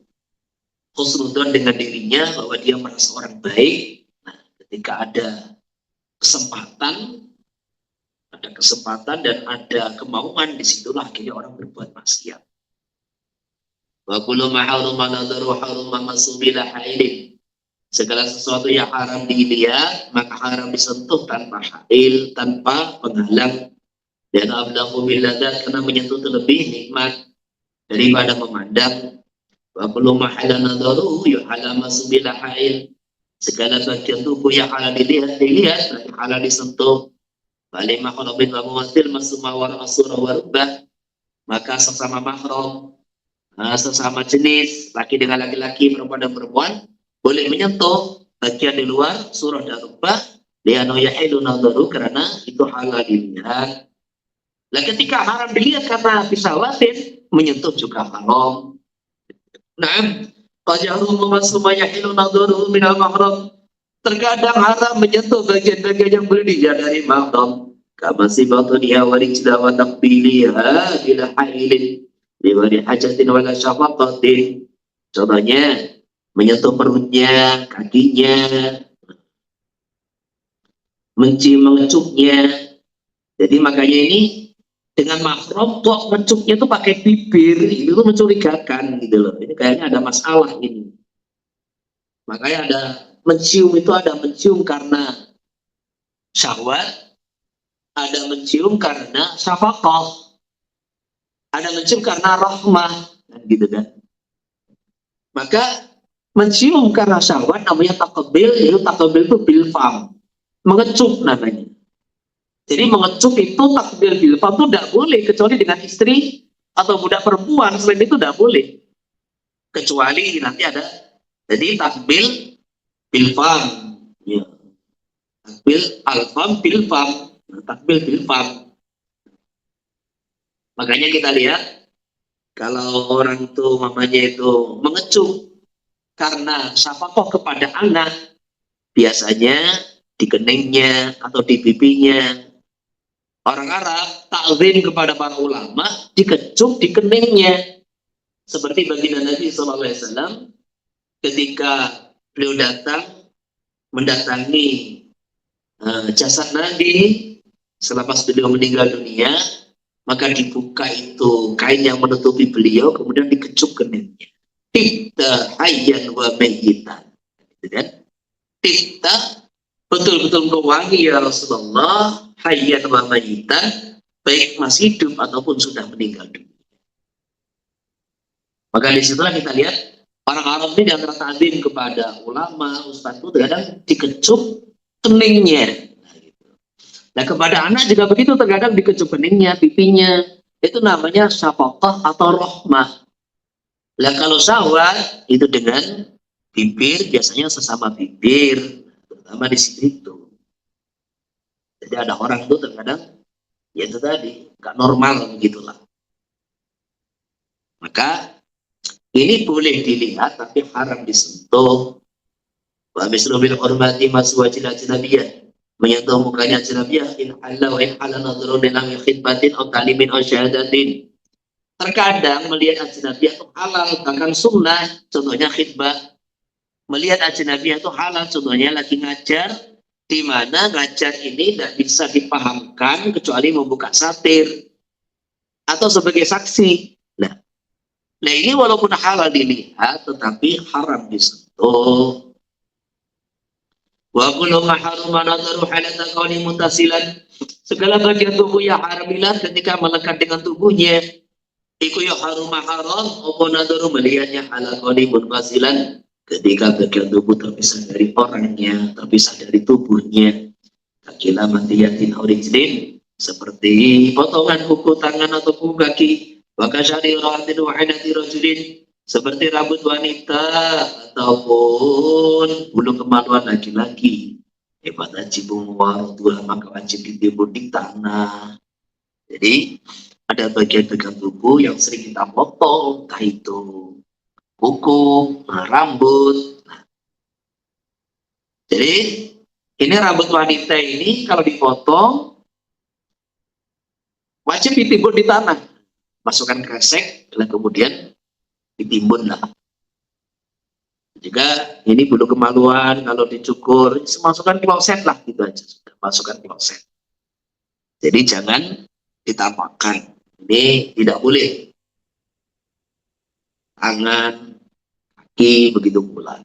khusnudon dengan dirinya bahwa dia merasa orang baik. Nah, ketika ada kesempatan dan ada kemauan, disitulah akhirnya orang berbuat maksiat. Wa kullu ma haruma nadharu haruma masubila hailin. Segala sesuatu yang haram dilihat, maka haram disentuh tanpa hail, tanpa penghalang. Dan ablahu billadat, karena menyentuh lebih nikmat daripada memandang. Wa kullu ma halana daruhu yuhala masubila hail. Segala bagian tubuh yang halal dilihat, halal disentuh. Bali makhlubin wa muwasil masuma wa asura wa rubah. Maka sesama mahram, sesama jenis, laki dengan laki-laki, perempuan dan perempuan, boleh menyentuh bagian di luar surah dan rubah, li'annahu yahilu nadharu, karena itu halal dilihat. Nah, ketika haram dilihat karena bisawatin, menyentuh juga haram. Naam, qad yarumu masuma yahilu nadharuhu minal mahram. Terkadang haram menyentuh bagian-bagian yang boleh dilihat dari mahram. Kama sibatu dia walijda wa taqbiliha bila hailin liwari hajatin wala syafaqatin. Contohnya menyentuh perutnya, kakinya, mengecupnya. Jadi makanya ini dengan mahram kok mencupnya tuh pakai bibir, itu tuh mencurigakan gitu loh. Ini kayaknya ada masalah ini. Makanya ada mencium itu, ada mencium karena syahwat, ada mencium karena syafaqah, ada mencium karena rahmah, gitu kan. Maka mencium karena syahwat namanya taqbil, itu taqbil itu bil fam, mengecup namanya. Jadi mengecup itu takbir bilfam itu tidak boleh kecuali dengan istri atau budak perempuan, selain itu tidak boleh. Kecuali nanti ada, jadi takbil Bilfam, ya. Takbil alfam bilfam, takbil bilfam. Makanya kita lihat kalau orang itu mamanya itu mengecup karena syafaqah kepada anak, biasanya di keningnya atau di pipinya. Orang Arab takzim kepada para ulama dikecup di keningnya. Seperti baginda Nabi SAW ketika beliau mendatangi jasad Nabi selepas beliau meninggal dunia, maka dibuka itu kain yang menutupi beliau, kemudian dikecup keningnya. Tikta hayyan wa mayyitan. Tikta betul-betul wangi ya Rasulullah, hayyan wa mayyitan, baik masih hidup ataupun sudah meninggal dunia. Maka disitulah kita lihat orang Arab ini antara ta'zim kepada ulama, ustaz itu terkadang dikecup keningnya. Nah kepada anak juga begitu, terkadang dikecup keningnya, pipinya. Itu namanya syafaqah atau rahmah. Nah kalau syahwat itu dengan bibir, biasanya sesama bibir, terutama di situ. Jadi ada orang itu terkadang ya itu tadi nggak normal begitulah. Maka ini boleh dilihat tapi haram disentuh. Wa mislu bil hurmati maswajil ajnabiyah, menyentuh mukanya ajnabiyah in halla wa in halla nadhrun lam khidmatin aw ta'limin aw syahadatin. Terkadang melihat ajnabiyah itu halal, bahkan sunnah, contohnya khidbah. Melihat ajnabiyah itu halal, contohnya lagi ngajar, di mana ngajar ini tidak bisa dipahamkan kecuali membuka satir atau sebagai saksi. Nah ini walaupun halal dilihat, tetapi haram disentuh. Wa kullu ma harama nadharu halata qawli muttasilan. Segala bagian tubuh yang haram dilihat ketika melekat dengan tubuhnya. Iku ya haram apa nadharu melihatnya ala qawli muttasilan ketika bagian tubuh terpisah dari orangnya, terpisah dari tubuhnya. Kakila matiyatin orijlin, seperti potongan kuku tangan atau kuku kaki. Wakasyari rahatin wa'inati rajulin, seperti rambut wanita ataupun bulu kemaluan laki-laki. Hebat ajibung warutulah, maka wajib ditimbun di tanah. Jadi ada bagian-bagian tubuh yang sering kita potong, entah itu kuku, rambut. Jadi ini rambut wanita ini kalau dipotong wajib ditimbun di tanah. Masukkan kresek dan kemudian ditimbun lah. Jika ini bulu kemaluan kalau dicukur, masukkan kloset lah gitu aja. Masukkan kloset. Jadi jangan ditampakkan. Ini tidak boleh. Tangan, kaki begitu pula.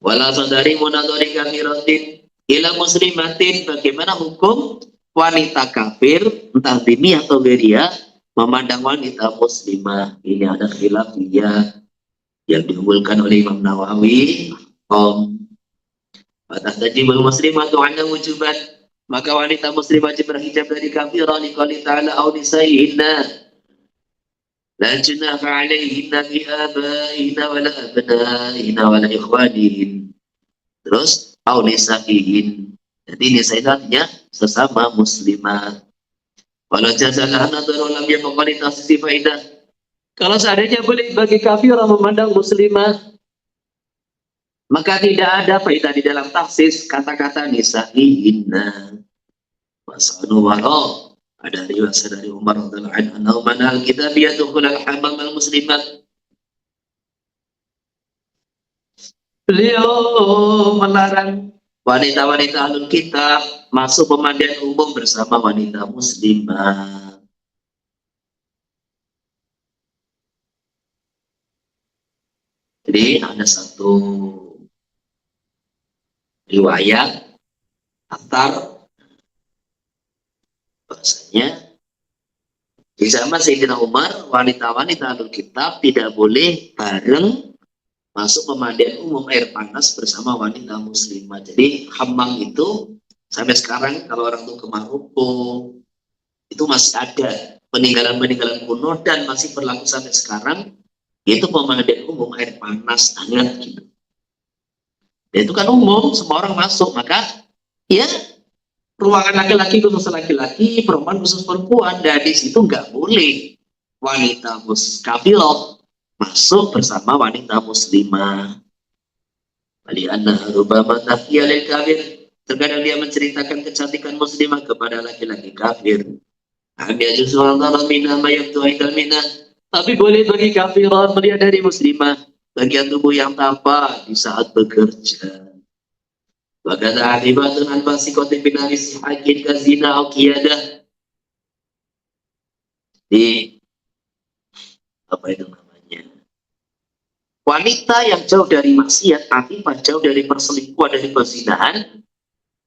Wala sadari munadhari kafiratin ila muslimatin, bagaimana hukum wanita kafir entah dini atau beria memandang wanita muslimah. Ini ada khilafiyah yang diunggulkan oleh Imam Nawawi. Batas tajibul muslimah tu anda wujuban, maka wanita muslimah wajib berhijab dari kafirah liqali ta'ala au nisaihinna la junaha alaihinna bi abaihinna wala abnaihinna wala ikhwanihin. Terus au nisaihin, jadi nisa itu artinya sesama muslimah. Walau jazalah nadharu lam yabqa tasisi faidah. Kalau seandainya boleh bagi kafirah memandang muslimah, maka tidak ada faidah di dalam taksis kata-kata nisa'ihinna. Wasanu waro, ada riwayat dari Umar radhiyallahu anhu manal kitabiyah tukhul al-hamam al-muslimat. Beliau melarang wanita-wanita ahlul kitab masuk pemandian umum bersama wanita muslimah. Jadi ada satu riwayat antar bahasanya di zaman Sayyidina Umar, wanita-wanita ahlul kitab tidak boleh bareng masuk pemandian umum air panas bersama wanita muslimah. Jadi hammam itu sampai sekarang kalau orang tuh ke Maroko itu masih ada peninggalan-peninggalan kuno dan masih berlaku sampai sekarang, yaitu pemandian umum air panas hangat gitu. Dan itu kan umum, semua orang masuk, maka ya ruangan laki-laki khusus laki-laki, perempuan khusus perempuan. Dan di situ nggak boleh wanita kafilah masuk bersama wanita muslimah. Walianna rubama tahiyya lil kafir. Terkadang dia menceritakan kecantikan muslimah kepada laki-laki kafir. Tapi boleh bagi kafirah melihat dari muslimah bagian tubuh yang tampak di saat bekerja. Bagada akibatun an fasikotin bin alis hakin kazina au kiyadah. Di apa itu namanya? Wanita yang jauh dari maksiat, tapi jauh dari perselingkuhan, dari perzinahan,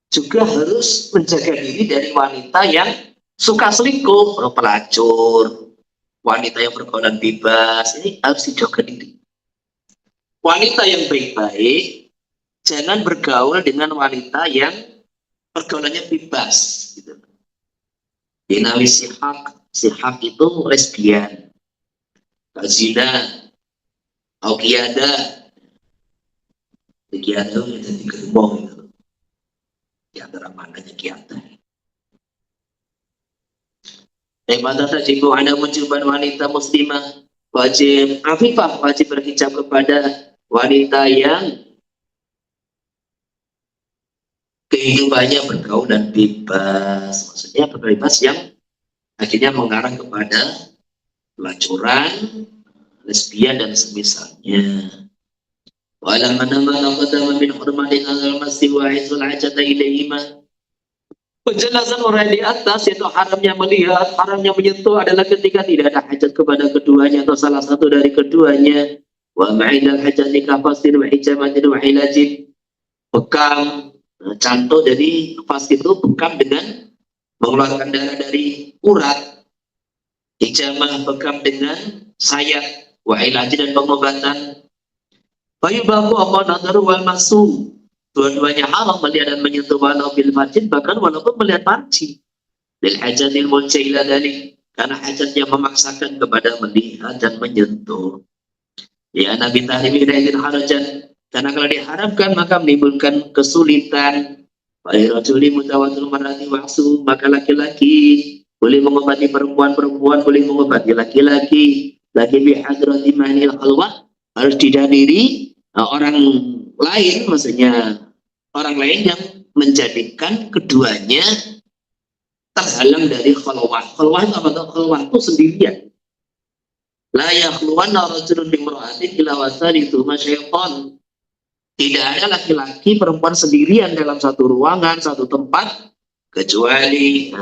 juga harus menjaga diri dari wanita yang suka selingkuh, pelacur, wanita yang pergaulan bebas, ini harus dijaga diri. Wanita yang baik-baik, jangan bergaul dengan wanita yang pergaulannya bebas. Gitu. Dinawi sihak itu lesbian, zina, kiada itu jadi gerbong gitu. Di antara mananya kiada. Mata tajibu anda mencoba wanita muslimah wajib afifah, wajib berhijab kepada wanita yang kehidupannya bergaul dan bebas, maksudnya bebas yang akhirnya mengarah kepada pelacuran, lesbian dan semisalnya. Walau mana-mana qadama min hurmatin al-masih wa izul hajata ilaihima. Penjelasan orang di atas yaitu haramnya melihat, haramnya menyentuh adalah ketika tidak ada hajat kepada keduanya atau salah satu dari keduanya. Wa ma'inal hajati kafasir wa hijamatin wa hilajin. Bekam, contoh dari nafas itu bekam dengan mengeluarkan darah dari urat. Hijamah bekam dengan sayap, wa hilajin dan pengobatan. Bayu baku apa nadar wal masu. Dua-duanya haram melihat dan menyentuh walau bil farjin, bahkan walaupun melihat farji. Lil hajatil muncaila dari karena hajatnya memaksakan kepada melihat dan menyentuh. Ya Nabi tahrimi raidil harajan karena kalau diharamkan maka menimbulkan kesulitan. Rajuli mutawatul marati waksu, maka laki-laki boleh mengobati perempuan, perempuan boleh mengobati laki-laki. Laki bihadrati manil khalwah harus dihadiri orang lain, maksudnya orang lain yang menjadikan keduanya terhalang dari khalwah. Khalwah itu apa? Khalwah itu sendirian. La yakhluwanna rajulun bimra'atin illa wasalithu masyaitan. Tidak ada laki-laki perempuan sendirian dalam satu ruangan, satu tempat, kecuali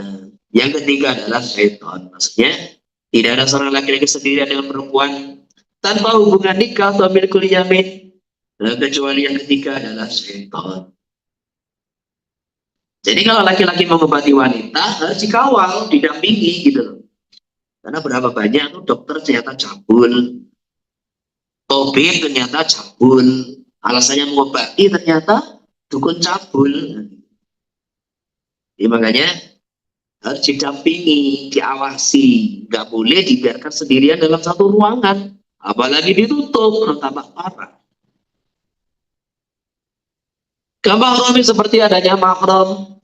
yang ketiga adalah syaitan. Maksudnya tidak ada seorang laki-laki sendirian dengan perempuan tanpa hubungan nikah atau milkul yamin, kecuali yang ketiga adalah syaitan. Jadi kalau laki-laki mengobati wanita harus dikawal, didampingi gitu loh. Karena berapa banyak tuh dokter ternyata cabul, tabib ternyata cabul, alasannya mengobati ternyata dukun cabul. Jadi makanya harus didampingi, diawasi, nggak boleh dibiarkan sendirian dalam satu ruangan, apalagi ditutup, tambah parah. Kamar seperti adanya mahram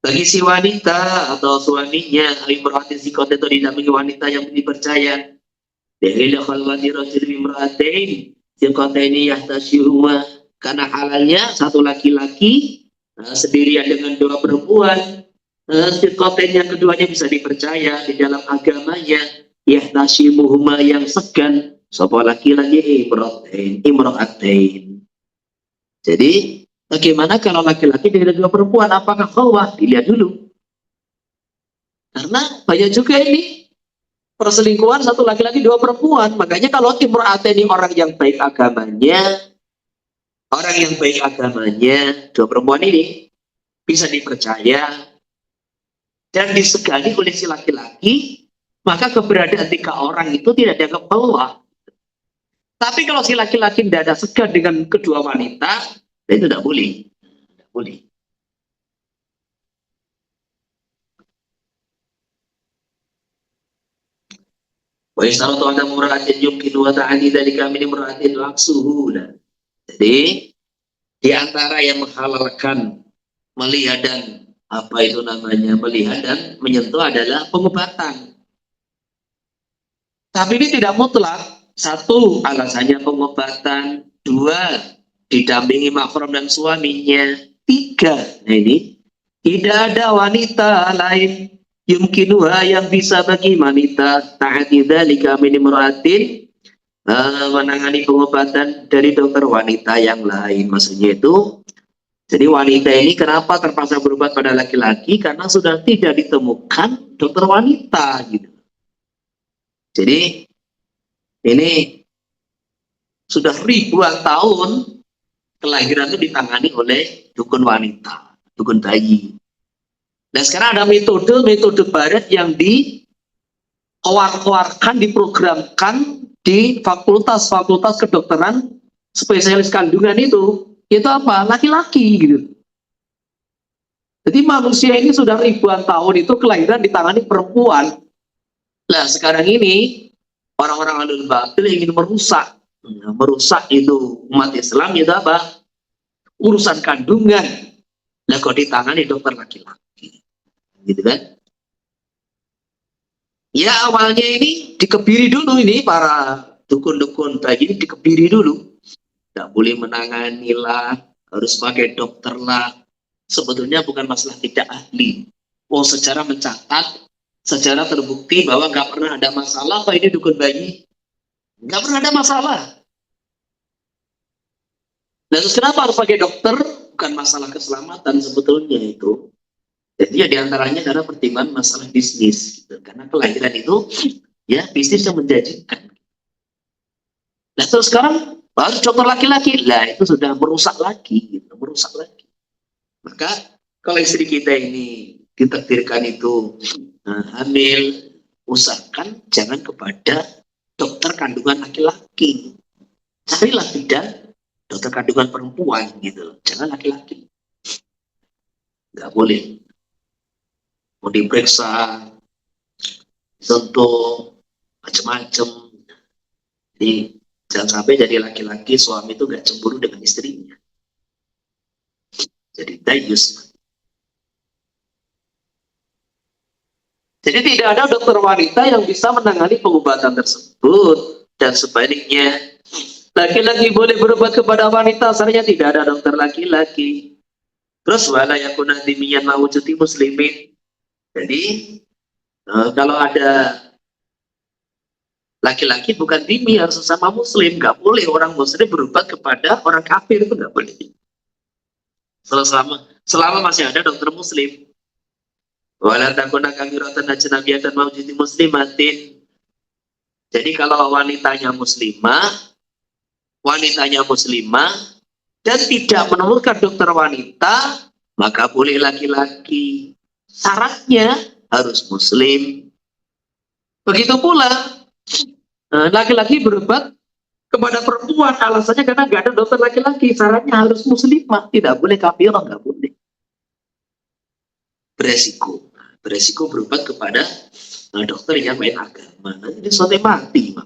bagi si wanita atau suaminya, imra'atin sikot itu didampingi wanita yang dipercaya. Dari khalwati rajul imra'atain sikataini yahtasyihuma, karena halalnya satu laki-laki sendirian dengan dua perempuan. Sikotain yang keduanya bisa dipercaya di dalam agamanya, yahtasyimuhuma yang segan sapa laki-laki imra'atain. Jadi bagaimana kalau laki-laki dengan dua perempuan? Apakah khalwah? Dilihat dulu. Karena banyak juga ini perselingkuhan satu laki-laki dua perempuan. Makanya kalau imra'atain ini orang yang baik agamanya, dua perempuan ini bisa dipercaya dan disegani oleh si laki-laki, maka keberadaan tiga orang itu tidak dianggap khalwah. Tapi kalau si laki-laki tidak ada segan dengan kedua wanita, itu tidak boleh. Tidak boleh. Wa yastaratu anna mura'atin yumkinu wa ta'ani dzalika min imra'atin waqsuhu. Jadi Di antara yang menghalalkan melihat dan melihat dan menyentuh adalah pengobatan. Tapi ini tidak mutlak. Satu, alasannya pengobatan. Dua, didampingi mahram dan suaminya. Tiga, nah ini, tidak ada wanita lain yumkinuha yang bisa bagi wanita ta'ati dzalika min imra'atin menangani pengobatan dari dokter wanita yang lain. Maksudnya itu, jadi wanita ini kenapa terpaksa berobat pada laki-laki? Karena sudah tidak ditemukan dokter wanita gitu. Jadi ini sudah ribuan tahun kelahiran itu ditangani oleh dukun wanita, dukun bayi. Nah sekarang ada metode barat yang dikeluarkan, diprogramkan di fakultas-fakultas kedokteran spesialis kandungan itu apa? Laki-laki gitu. Jadi manusia ini sudah ribuan tahun itu kelahiran ditangani perempuan. Nah sekarang ini orang-orang alul batil ingin merusak itu umat Islam itu apa? Urusan kandungan. Nah kok ditangani dokter laki-laki, gitu kan? Ya awalnya ini dikebiri dulu ini para dukun-dukun bayi ini dikebiri dulu. Tidak boleh menangani lah, harus pakai dokter lah. Sebetulnya bukan masalah tidak ahli. Secara mencatat, secara terbukti bahwa nggak pernah ada masalah. Apa ini dukun bayi? Nggak pernah ada masalah. Nah, terus kenapa harus pakai dokter? Bukan masalah keselamatan sebetulnya itu. Jadi ya diantaranya karena pertimbangan masalah bisnis. Gitu. Karena kelahiran itu ya bisnis yang menjanjikan. Nah terus sekarang harus dokter laki-laki. Lah itu sudah merusak lagi. Gitu. Merusak lagi. Maka kalau istri kita ini ditakdirkan itu hamil, usahakan jangan kepada dokter kandungan laki-laki. Carilah bidan dokter kandungan perempuan gitu, jangan laki-laki. Nggak boleh. Mau diperiksa, sentuh, macam-macam. Jadi jangan sampai jadi laki-laki suami itu nggak cemburu dengan istrinya. Jadi dayus. Jadi tidak ada dokter wanita yang bisa menangani pengobatan tersebut. Dan sebaliknya, laki-laki boleh berobat kepada wanita, asalnya tidak ada dokter laki-laki. Terus wala yakuna dimiyan mawujudi muslimin. Jadi kalau ada laki-laki bukan dimi harus sesama muslim, nggak boleh orang muslim berobat kepada orang kafir, itu nggak boleh. Selama masih ada dokter muslim. Wala takuna kafiratan ajnabiyatan mawjudi muslimatin. Jadi kalau wanitanya muslimah dan tidak menemukan dokter wanita, maka boleh laki-laki. Syaratnya harus muslim. Begitu pula laki-laki berobat kepada perempuan, alasannya karena nggak ada dokter laki-laki. Syaratnya harus muslimah, tidak boleh kafirah, nggak boleh. Beresiko berobat kepada dokter yang main agama. Nanti sampai mati.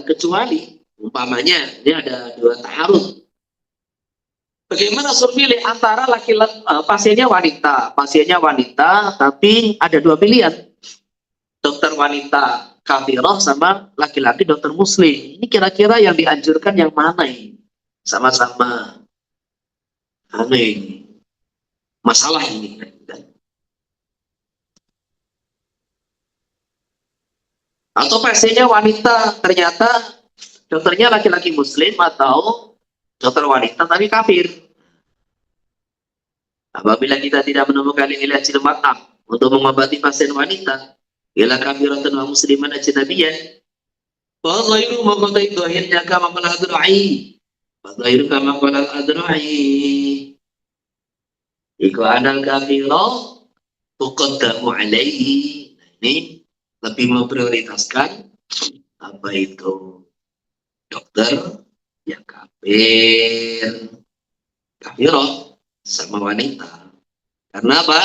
Kecuali umpamanya ini ada dua ta'arud. Bagaimana survei antara laki-laki pasiennya wanita, tapi ada dua pilihan. Dokter wanita kafirah sama laki-laki dokter muslim. Ini kira-kira yang dianjurkan yang mana ini? Sama-sama aneh masalah ini. Atau pasiennya wanita, ternyata dokternya laki-laki muslim atau dokter wanita tapi kafir. Apabila kita tidak menemukan ilaj mat'am untuk mengobati pasien wanita, ialah kafiratun wa musliman ajnabiyan. Wa ghairu ma qala dhahirnya kama qala adrai. Wa ghairu kama qala adrai. Iku anal kafirah tuqaddamu alaihi. Ini lebih memprioritaskan apa itu dokter yang kafirah sama wanita. Karena apa?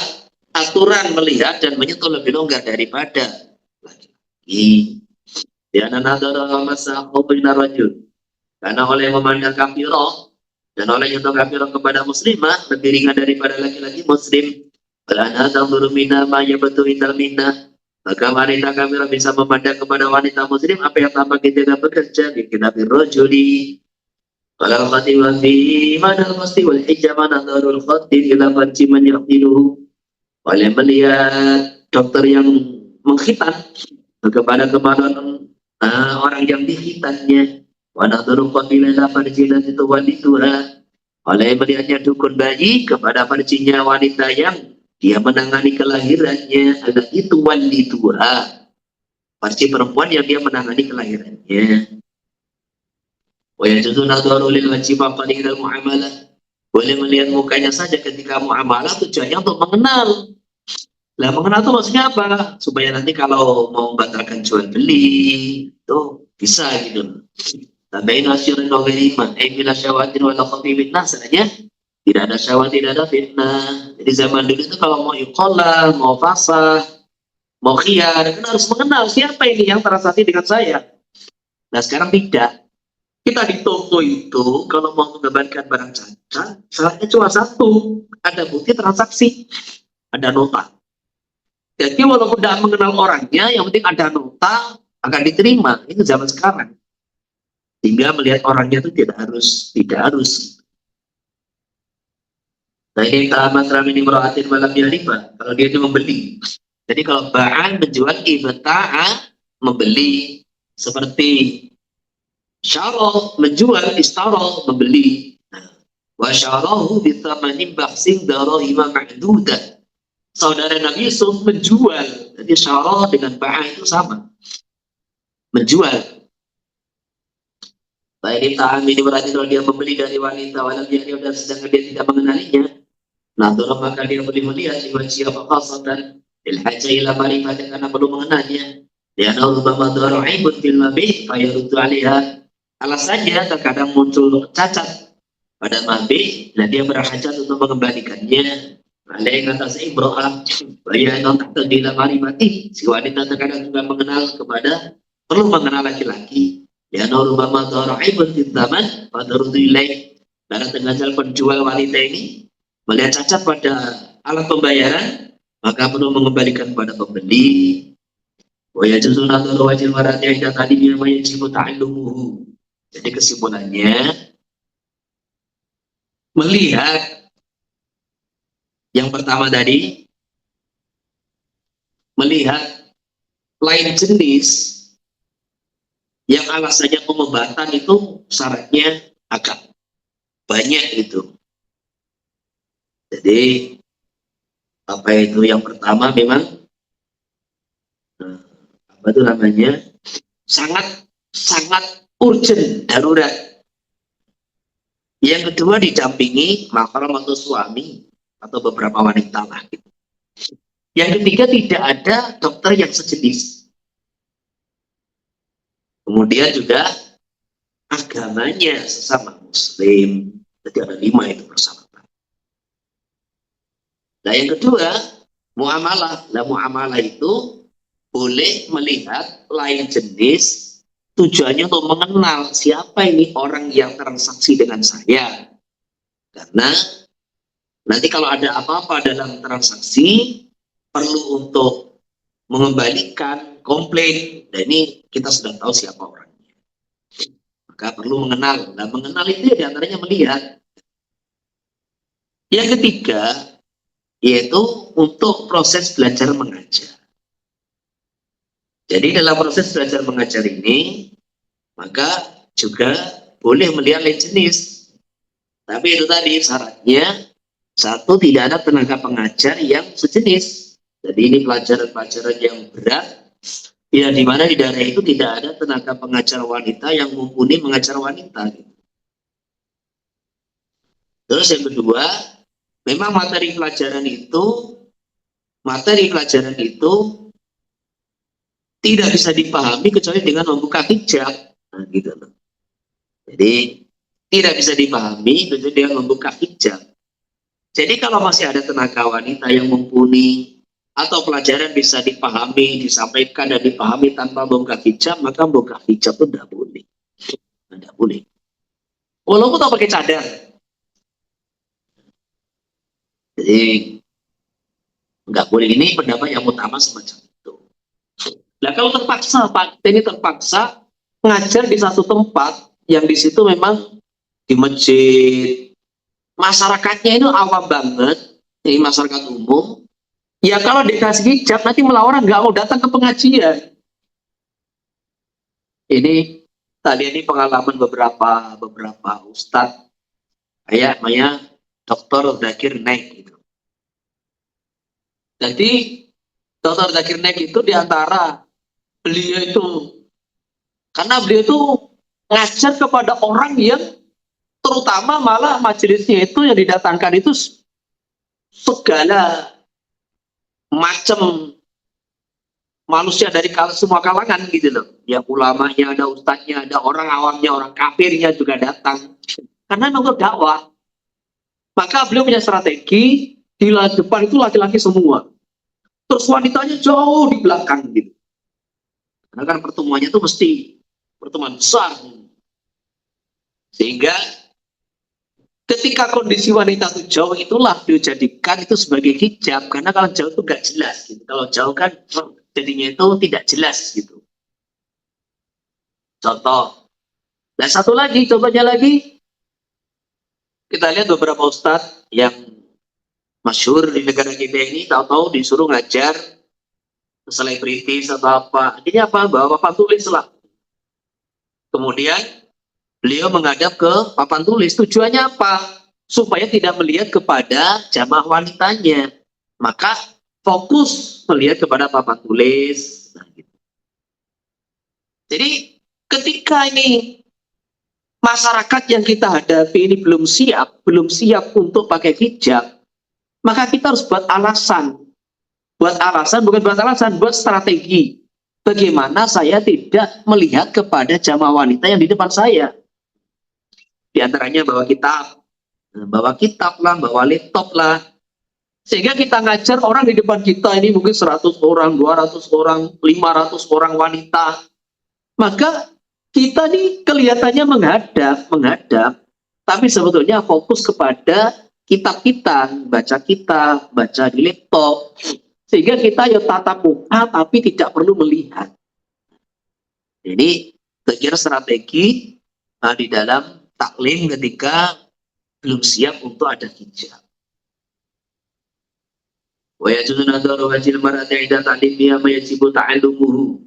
Aturan melihat dan menyentuh lebih longgar daripada laki-laki. Ya nadara masa qabrina rajul. Karena oleh memandang kafirah dan oleh nyentuh kafirah kepada muslimah lebih ringan daripada laki-laki muslim. Karena tanzuru minna ma yabtu indal minna. Maka wanita kafirah bisa memandang kepada wanita muslim apa yang tampak tidak bekerja di kinabir rajuli. Kalau khati wa fi madal masti wal hijama nadharul khati ila farji man yaqtiluhu. Oleh melihat dokter yang menghitan kepada kemaluan orang yang dihitannya. Wa nadharul khati ila farji lan itu walituha. Oleh melihatnya dukun bayi kepada farjinya wanita yang dia menangani kelahirannya. Ada itu walituha. Farji perempuan yang dia menangani kelahirannya. Wa yajuzu nadharu lil wajhi faqad ila muamalah. Boleh melihat mukanya saja ketika muamalah tujuannya untuk mengenal. Lah mengenal itu maksudnya apa? Supaya nanti kalau mau membatalkan jual beli itu bisa gitu. Tambahin asyirin wa ghairima. Bila syawatin wa lakhafi fitnah saja. Tidak ada syawat, tidak ada fitnah. Jadi zaman dulu itu kalau mau iqalah, mau fasah, mau khiyar, kan harus mengenal siapa ini yang transaksi dengan saya. Nah sekarang tidak. Kita di toko itu kalau mau menggambarkan barang cacat, syaratnya cuma satu, ada bukti transaksi, ada nota. Jadi walaupun tidak mengenal orangnya, yang penting ada nota akan diterima. Itu zaman sekarang. Sehingga melihat orangnya itu tidak harus. Nah ini masalah ini meraatin malam riba. Kalau dia itu membeli. Jadi kalau ba'an menjual ibta'a membeli seperti syarah menjual, istarah membeli. Wa syarahu bithamanin baksin darahima ma'dudah. Saudara Nabi Yusuf menjual. Jadi syarah dengan ba'a itu sama. Menjual. Baik ini ta'am ini berarti kalau dia membeli dari wanita walau dia dan sedangkan dia tidak mengenalinya. Nah, maka dia boleh melihat di wajah apa khasatan ilhaja ila marifat karena perlu mengenalnya. Dia tahu bahwa daraibun fil mabih fayaruddu alaiha. Alasannya terkadang muncul cacat pada mabih dan dia berhajat untuk mengembalikannya. Alaih atas imro'ah bayar non takdila marifati. Si wanita terkadang juga mengenal kepada perlu mengenal laki-laki. Dia tahu bahwa daraibun fil zaman fayaruddu ilaih. Karena tengah penjual wanita ini melihat cacat pada alat pembayaran, maka perlu mengembalikan kepada pembeli. Wajah sunnatul wajib waratnya yang tadinya wajib ta'allumuhu. Jadi kesimpulannya melihat yang pertama tadi melihat lain jenis yang alasannya pengobatan itu syaratnya agak banyak itu. Jadi apa itu yang pertama memang apa itu namanya sangat urgent darurat. Yang kedua didampingi mahram atau suami atau beberapa wanita lah. Gitu. Yang ketiga tidak ada dokter yang sejenis. Kemudian juga agamanya sesama Muslim. Jadi ada 5 itu persyaratan. Nah yang kedua, muamalah. Nah muamalah itu boleh melihat lain jenis tujuannya untuk mengenal siapa ini orang yang transaksi dengan saya. Karena nanti kalau ada apa-apa dalam transaksi, perlu untuk mengembalikan komplain. Dan ini kita sudah tahu siapa orangnya. Maka perlu mengenal. Nah mengenal itu ya diantaranya melihat. Yang ketiga, yaitu untuk proses belajar mengajar. Jadi dalam proses belajar mengajar ini, maka juga boleh melihat lain jenis. Tapi itu tadi syaratnya, satu tidak ada tenaga pengajar yang sejenis. Jadi ini pelajaran-pelajaran yang berat, ya di mana di daerah itu tidak ada tenaga pengajar wanita yang mumpuni mengajar wanita. Terus yang kedua, memang materi pelajaran itu tidak bisa dipahami kecuali dengan membuka hijab. Nah, gitu. Jadi tidak bisa dipahami kecuali dengan membuka hijab. Jadi kalau masih ada tenaga wanita yang mumpuni atau pelajaran bisa dipahami, disampaikan dan dipahami tanpa buka hijab, maka buka hijab itu tidak boleh. Tidak boleh. Walaupun tak pakai cadar. Jadi nggak boleh. Ini pendapat yang utama semacam itu. Nah kalau terpaksa, Pak, ini terpaksa ngajar di satu tempat yang di situ memang di masjid, masyarakatnya itu awam banget, ini masyarakat umum. Ya kalau dikasih hijab nanti malah orang nggak mau datang ke pengajian. Ini tadi ini pengalaman beberapa ustadz, kayak namanya Dr. Zakir Naik gitu. Jadi Dr. Zakir Naik itu diantara beliau itu, karena beliau itu ngajar kepada orang yang terutama malah majelisnya itu yang didatangkan itu segala macam manusia dari semua kalangan gitu loh. Ya ulamanya ada, ustadznya ada, orang awamnya, orang kafirnya juga datang. Karena untuk dakwah. Maka beliau punya strategi, di depan itu laki-laki semua. Terus wanitanya jauh di belakang gitu. Karena kan pertemuannya itu mesti pertemuan besar. Sehingga ketika kondisi wanita itu jauh, itulah dijadikan itu sebagai hijab. Karena kalau jauh itu nggak jelas gitu. Kalau jauh kan jadinya itu tidak jelas gitu. Contoh. Dan satu lagi, contohnya lagi, kita lihat beberapa ustadz yang masyhur di negara kita ini, tahu-tahu disuruh ngajar selebritis atau apa. Ini apa? Bawa papan tulis lah. Kemudian beliau menghadap ke papan tulis. Tujuannya apa? Supaya tidak melihat kepada jamaah wanitanya. Maka fokus melihat kepada papan tulis. Nah, gitu. Jadi ketika ini masyarakat yang kita hadapi ini belum siap untuk pakai hijab, maka kita harus buat alasan. Buat strategi. Bagaimana saya tidak melihat kepada jamaah wanita yang di depan saya. Di antaranya bawa kitab lah, bawa laptop lah. Sehingga kita ngajar orang di depan kita ini mungkin 100 orang, 200 orang, 500 orang wanita. Maka kita nih kelihatannya menghadap, tapi sebetulnya fokus kepada kitab kita, baca di laptop. Sehingga kita ya tatap muka tapi tidak perlu melihat. Jadi saya kira strategi di dalam taklim ketika belum siap untuk ada hijab. Wa yajuzu nadharu wajhil mar'ati 'inda ta'limiha ma yajibu ta'allumuhu.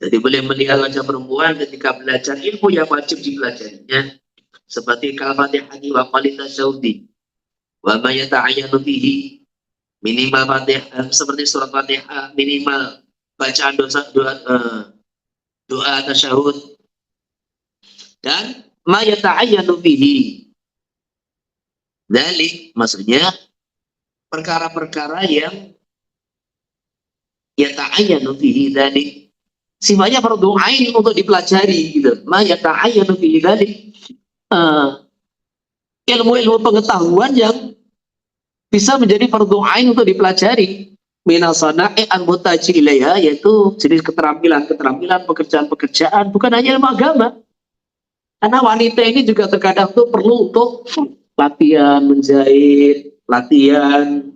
Jadi boleh melihat wajah perempuan ketika belajar ilmu yang wajib dipelajarinya, seperti kal-fatihati wa qalitas saudi wa ma yata'ayyanu bihi, minimal Fatihah seperti surat Fatihah, minimal bacaan doa tasyahud, dan ma yata'ayyanu bihi. Dzalik maksudnya perkara-perkara yang yata'ayyanu bihi dzalik sifatnya fardhu ain untuk dipelajari gitu. Ma yata'ayyanu bihi dzalik ilmu-ilmu pengetahuan yang bisa menjadi fardhu ain untuk dipelajari. Minasana'i al-mutaji ilaiha, yaitu jenis keterampilan, pekerjaan-pekerjaan, bukan hanya ilmu agama. Karena wanita ini juga terkadang tuh perlu untuk latihan menjahit, latihan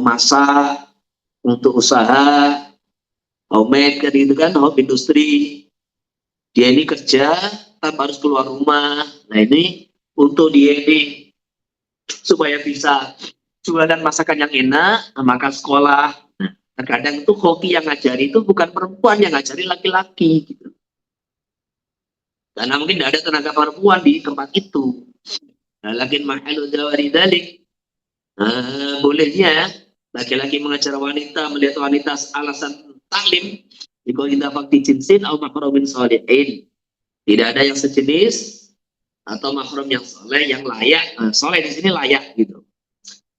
masak untuk usaha, homemade kan itu kan, home industri. Dia ini kerja tanpa harus keluar rumah. Nah ini untuk dia ini supaya bisa jualan masakan yang enak, maka sekolah. Nah, terkadang itu hoki yang ngajari itu bukan perempuan, yang ngajari laki-laki gitu. Karena mungkin tidak ada tenaga perempuan di tempat itu. Nah, lakin mahalu dawari dalik. Bolehnya laki-laki mengajar wanita, melihat wanita alasan taklim, jika kita fakti jinsin atau mahrumin sholihin. Tidak ada yang sejenis atau mahrum yang soleh, yang layak. Soleh di sini layak gitu.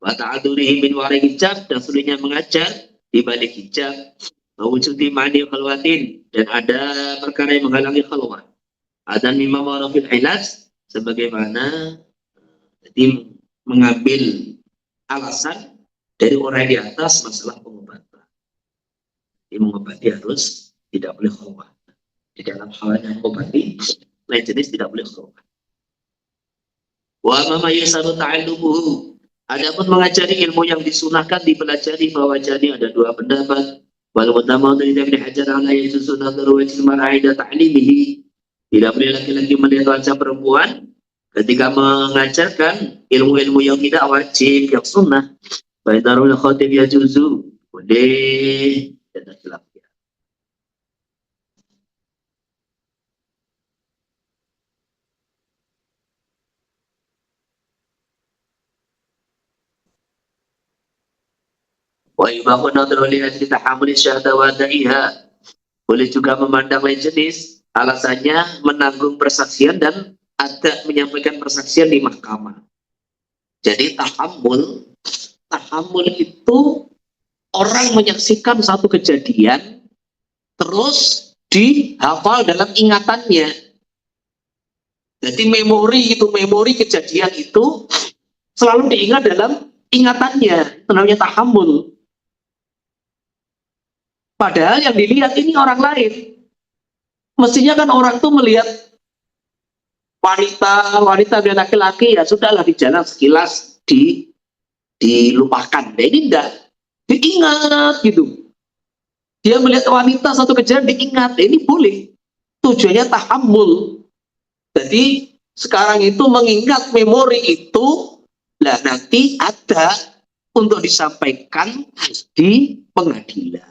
Wa ta'adzurihi min wari hijab, dan suruhnya mengajar di balik hijab. Wa wujudi ma'ni khalwatin, dan ada perkara yang menghalangi khalwat. Ada mimma warafil ilaj, sebagaimana jadi mengambil alasan dari orang di atas masalah pengobatan. Ini mengobati harus tidak boleh khawat. Di dalam hal yang mengobati, lain jenis tidak boleh khawat. Wa ma yusaru ta'allubuhu. Adapun mengajari ilmu yang disunahkan dipelajari bahwa jadi ada dua pendapat. Wal utama dari Ibnu Hajar ala yajuzu nadharu wajhil mar'i ta'limihi. Tidak boleh laki-laki melihat wajah perempuan ketika mengajarkan ilmu-ilmu yang tidak wajib, yang sunnah. Faidarul khatib yajuzu. Boleh. Dan laki-laki. Wa yubahu nadharu li ajli tahammuli syahadawataiha. Boleh juga memandang lain jenis, alasannya menanggung persaksian dan ada menyampaikan persaksian di mahkamah. Jadi tahammul itu orang menyaksikan satu kejadian terus dihafal dalam ingatannya. Jadi memori kejadian itu selalu diingat dalam ingatannya. Itu namanya tahammul. Padahal yang dilihat ini orang lain. Mestinya kan orang tuh melihat wanita dan laki-laki, ya sudahlah di jalan sekilas dilupakan. Nah, ini enggak, diingat gitu. Dia melihat wanita satu kejadian diingat. Nah, ini boleh. Tujuannya tahammul. Jadi sekarang itu mengingat memori itu, lah nanti ada untuk disampaikan di pengadilan.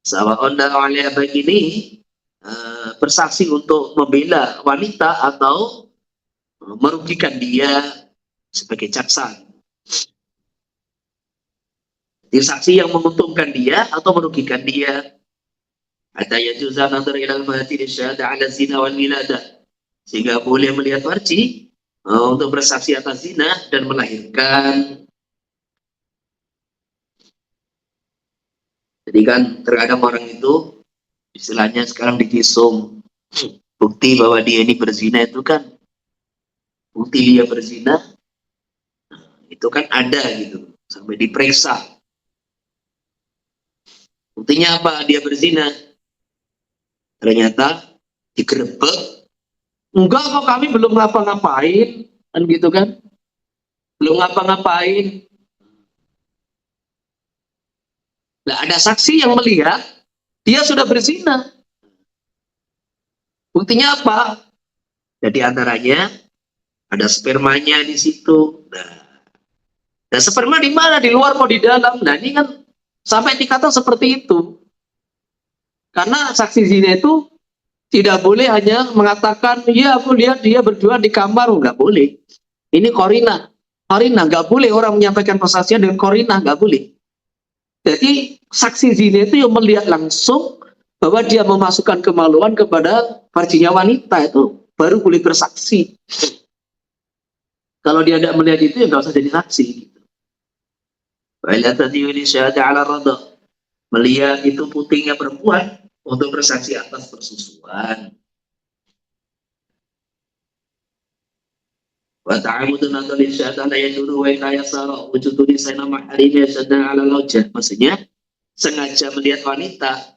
Sawa'un alaiha begini bersaksi untuk membela wanita atau merugikan dia sebagai jaksa. Jadi saksi yang menguntungkan dia atau merugikan dia. Hatta yajuza nazar ila al-fatin syahada ala zina wal milada. Sehingga boleh melihat farji untuk bersaksi atas zina dan melahirkan. Jadi kan terkadang orang itu istilahnya sekarang divisum bukti bahwa dia ini berzina itu kan bukti dia berzina itu kan ada gitu sampai diperiksa. Buktinya apa dia berzina? Ternyata digerebek. Enggak kok, kami belum ngapa-ngapain kan gitu kan? Belum ngapa-ngapain. Nah, ada saksi yang melihat dia sudah berzina. Buktinya apa? Jadi antaranya ada spermanya di situ. Nah, sperma di mana? Di luar mau di dalam? Nah, ini kan sampai dikata seperti itu. Karena saksi zina itu tidak boleh hanya mengatakan, iya aku lihat dia berdua di kamar, nggak boleh. Ini korina, nggak boleh orang menyampaikan persaksian dengan korina, nggak boleh. Jadi saksi zina itu yang melihat langsung bahwa dia memasukkan kemaluan kepada farjinya wanita, itu baru boleh bersaksi. Kalau dia tidak melihat itu ya nggak usah jadi saksi. Melihat itu putingnya perempuan untuk bersaksi atas persusuan. Wa ta'amudun atau syahada la yaduru wa yasara wujudu lisana mahrimnya syadda ala lawjah. Maksudnya sengaja melihat wanita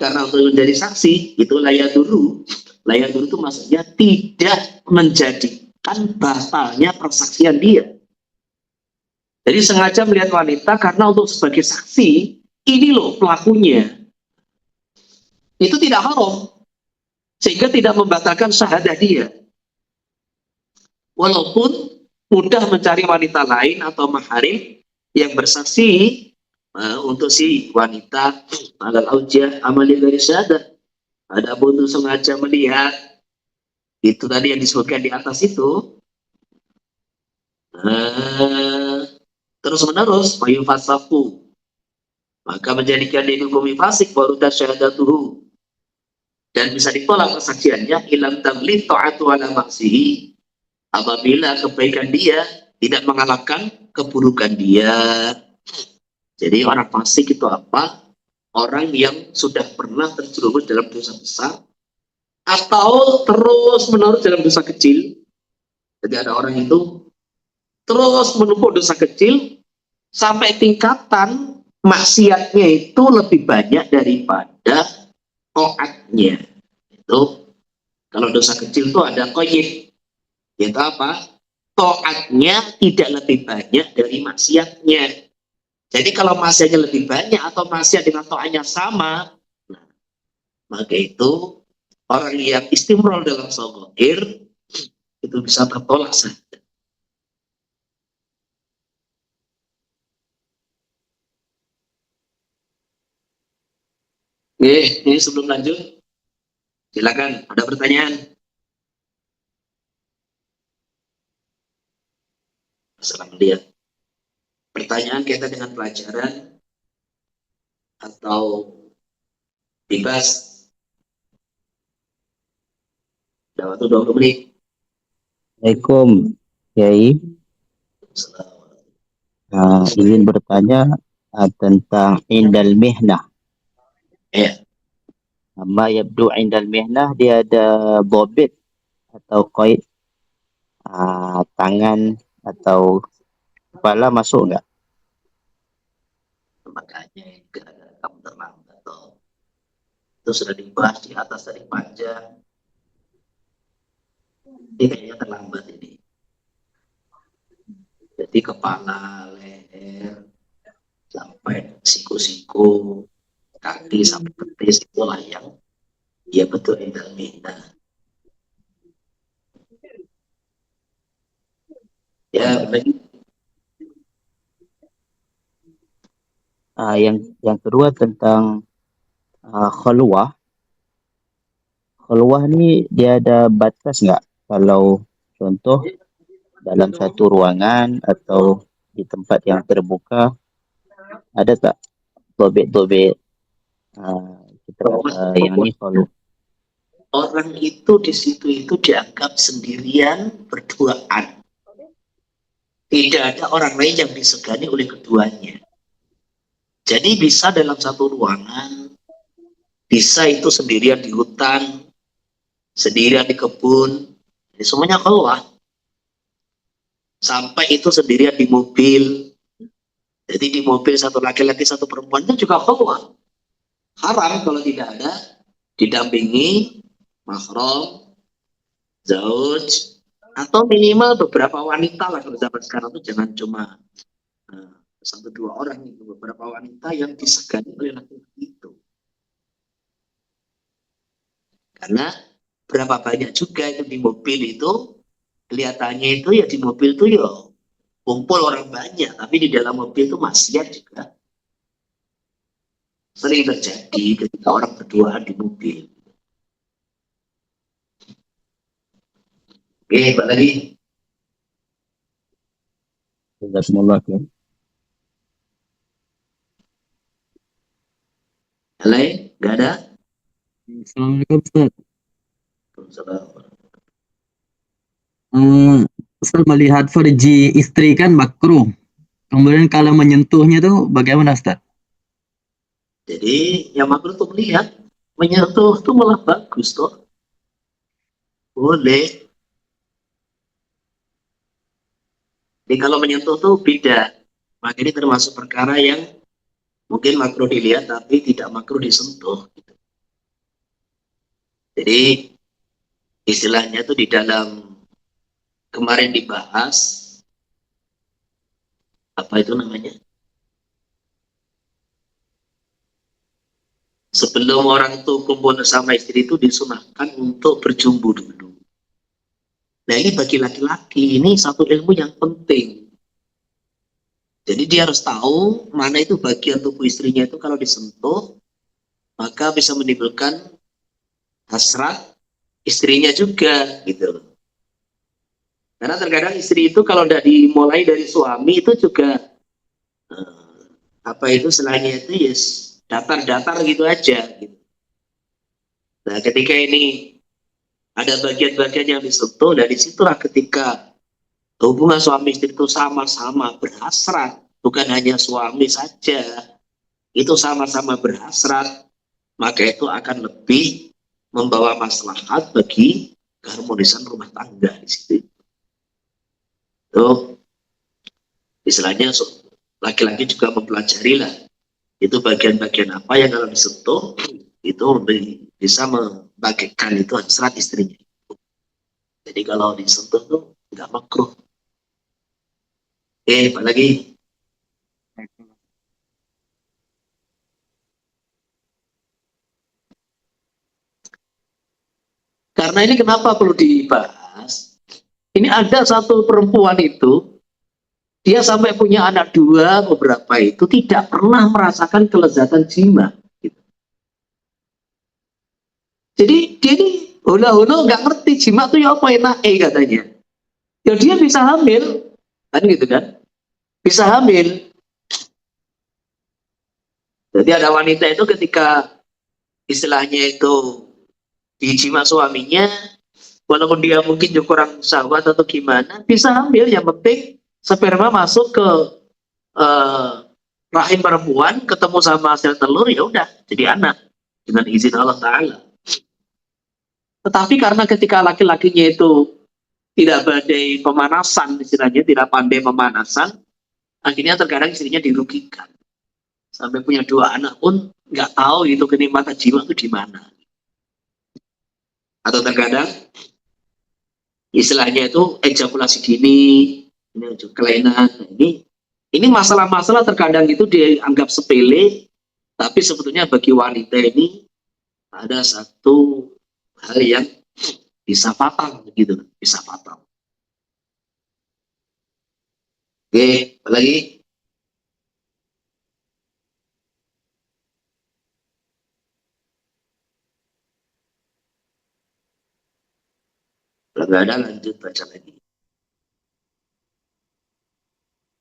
karena untuk menjadi saksi itu layaduru. Layaduru itu maksudnya tidak menjadikan batalnya persaksian dia. Jadi sengaja melihat wanita karena untuk sebagai saksi, ini loh pelakunya. Itu tidak haram. Sehingga tidak membatalkan syahadah dia. Walaupun mudah mencari wanita lain atau maharim yang bersaksi untuk si wanita alal aujah amali dari syahadah. Ada pun sengaja melihat itu tadi yang disebutkan di atas itu terus menerus mayufasaku, maka menjadikan dia hukumi fasik baru tasyahadatuhu dan bisa ditolak persaksiannya ilam tablih ta'atu ala maksihi, apabila kebaikan dia tidak mengalahkan keburukan dia. Jadi orang fasik itu apa? Orang yang sudah pernah terjerumus dalam dosa besar atau terus menerus dalam dosa kecil. Jadi ada orang itu terus menumpuk dosa kecil sampai tingkatan maksiatnya itu lebih banyak daripada taatnya. Itu kalau dosa kecil itu ada qayyid, yaitu apa? Taatnya tidak lebih banyak dari maksiatnya. Jadi kalau maksiatnya lebih banyak atau maksiat dengan taatnya sama, nah, maka itu orang yang istimrol dalam shaghair itu bisa tertolak saja. Oke, ini sebelum lanjut, silakan ada pertanyaan. Selamat lihat. Pertanyaan kaitan dengan pelajaran atau bebas. Ada waktu 20 menit. Assalamualaikum, Kiai. Ingin bertanya tentang indal mihnah. Ya. Amma yabdu indal mihnah, dia ada bobit atau qaid, tangan atau kepala masuk nggak? Makanya kamu terlambat toh. Itu sudah dibahas di atas dari panjang. Ini kayaknya terlambat ini. Jadi kepala, leher, sampai siku-siku, kaki sampai betis itulah yang ya betul indal mihnah. Ya, lagi. Yang kedua tentang khulwah. Khulwah ni dia ada batas nggak? Kalau contoh dalam satu ruangan atau di tempat yang terbuka, ada tak bobit-bobit kita yang ni khulwah? Orang itu di situ itu dianggap sendirian berduaan. Tidak ada orang lain yang disegani oleh keduanya. Jadi bisa dalam satu ruangan, bisa itu sendirian di hutan, sendirian di kebun, jadi semuanya keluar. Sampai itu sendirian di mobil, jadi di mobil satu laki-laki satu perempuan itu juga keluar. Haram kalau tidak ada didampingi mahram, zauj, atau minimal beberapa wanita lah. Kalau zaman sekarang itu jangan cuma satu dua orang, itu beberapa wanita yang disegani oleh laki-laki itu. Karena berapa banyak juga itu di mobil itu, kelihatannya itu ya di mobil itu ya kumpul orang banyak, tapi di dalam mobil itu maksiat juga sering terjadi ketika orang berduaan di mobil. Oke, Pak lagi. Jazakumullah khair. Lain? Gak ada? Assalamualaikum Ustaz. Saudara. Ustaz melihat farji istri kan makruh. Kemudian kalau menyentuhnya tuh bagaimana Ustaz? Jadi yang makruh tuh melihat, menyentuh tuh malah bagus tuh. Boleh. Jadi kalau menyentuh tuh beda. Maka ini termasuk perkara yang mungkin makruh dilihat tapi tidak makruh disentuh. Jadi istilahnya tuh di dalam kemarin dibahas apa itu namanya? Sebelum orang itu kumpul bersama istri itu disunahkan untuk berjumbu dulu. Nah ini bagi laki-laki ini satu ilmu yang penting. Jadi dia harus tahu mana itu bagian tubuh istrinya itu kalau disentuh maka bisa menimbulkan hasrat istrinya juga gitu. Karena terkadang istri itu kalau udah dimulai dari suami itu juga apa itu selainnya itu yes datar-datar gitu aja gitu. Nah ketika ini ada bagian-bagian yang disentuh, dari situlah ketika hubungan suami istri itu sama-sama berhasrat, bukan hanya suami saja, itu sama-sama berhasrat, maka itu akan lebih membawa maslahat bagi keharmonisan rumah tangga di situ. Itu istilahnya laki-laki juga mempelajari lah. Itu bagian-bagian apa yang kalau disentuh itu bisa membagikan itu hasrat istrinya. Jadi kalau disentuh tuh nggak makruh. Apa lagi? Karena ini kenapa perlu dibahas? Ini ada satu perempuan itu, dia sampai punya anak 2, beberapa itu tidak pernah merasakan kelezatan jima. Gitu. Jadi dia ini hula-hula nggak ngerti jima tuh ya apa enak katanya. Ya dia bisa hamil, kan gitu kan? Bisa hamil. Jadi ada wanita itu ketika istilahnya itu dijima suaminya, walaupun dia mungkin juga kurang sahabat atau gimana, bisa hamil. Yang penting sperma masuk ke rahim perempuan, ketemu sama sel telur, ya udah jadi anak dengan izin Allah Ta'ala. Tetapi karena ketika laki-lakinya itu tidak badai pemanasan, istilahnya tidak pandai pemanasan, akhirnya terkadang istrinya dirugikan. Sampai punya 2 anak pun nggak tahu itu kenikmatan jiwa itu di mana. Atau terkadang istilahnya itu ejakulasi dini, ini kelainan. Ini masalah-masalah terkadang itu dianggap sepele, tapi sebetulnya bagi wanita ini ada satu hal yang bisa fatal, begitu, bisa fatal. Oke, apa lagi? Kalau nggak ada, lanjut baca lagi.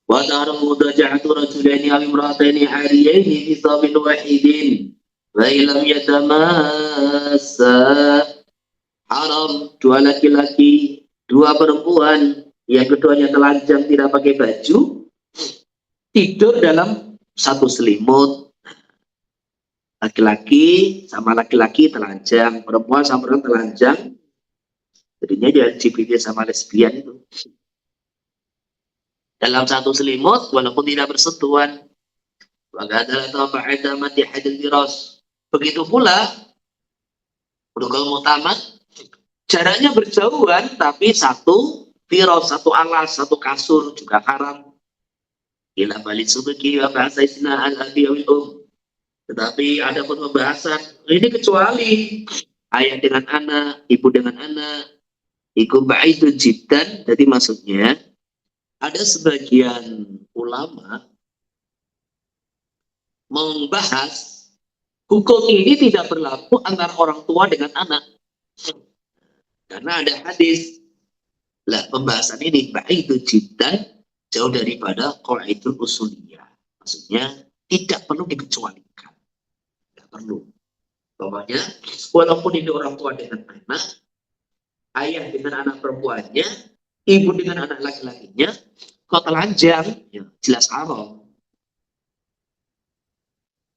Wa ta'aru mudaja'atu rajulaini aw imra'ataini 'ariyaini fi thawbin wahidin wa illam yatamassa. Haram 2 laki-laki, 2 perempuan yang keduanya telanjang tidak pakai baju tidur dalam satu selimut. Laki-laki sama laki-laki telanjang, perempuan sama perempuan telanjang. Jadinya dia LGBT sama lesbian itu dalam satu selimut walaupun tidak bersentuhan. Begitu pula Rukul Mutamat, jaraknya berjauhan tapi satu firos, satu alas, satu kasur juga haram. Ila balik subeki wa bahasa isna al-abi Tetapi ada pun pembahasan ini kecuali ayah dengan anak, ibu dengan anak, iku ba'idun jiddan. Jadi maksudnya ada sebagian ulama membahas hukum ini tidak berlaku antara orang tua dengan anak. Karena ada hadis. Lah pembahasan ini ba'idun jiddan, jauh daripada qaidul usuliyah. Maksudnya tidak perlu dikecualikan. Tidak perlu. Pokoknya walaupun ini orang tua dengan anak, ayah dengan anak perempuannya, ibu dengan anak laki-lakinya, kok telanjang, ya, jelas haram.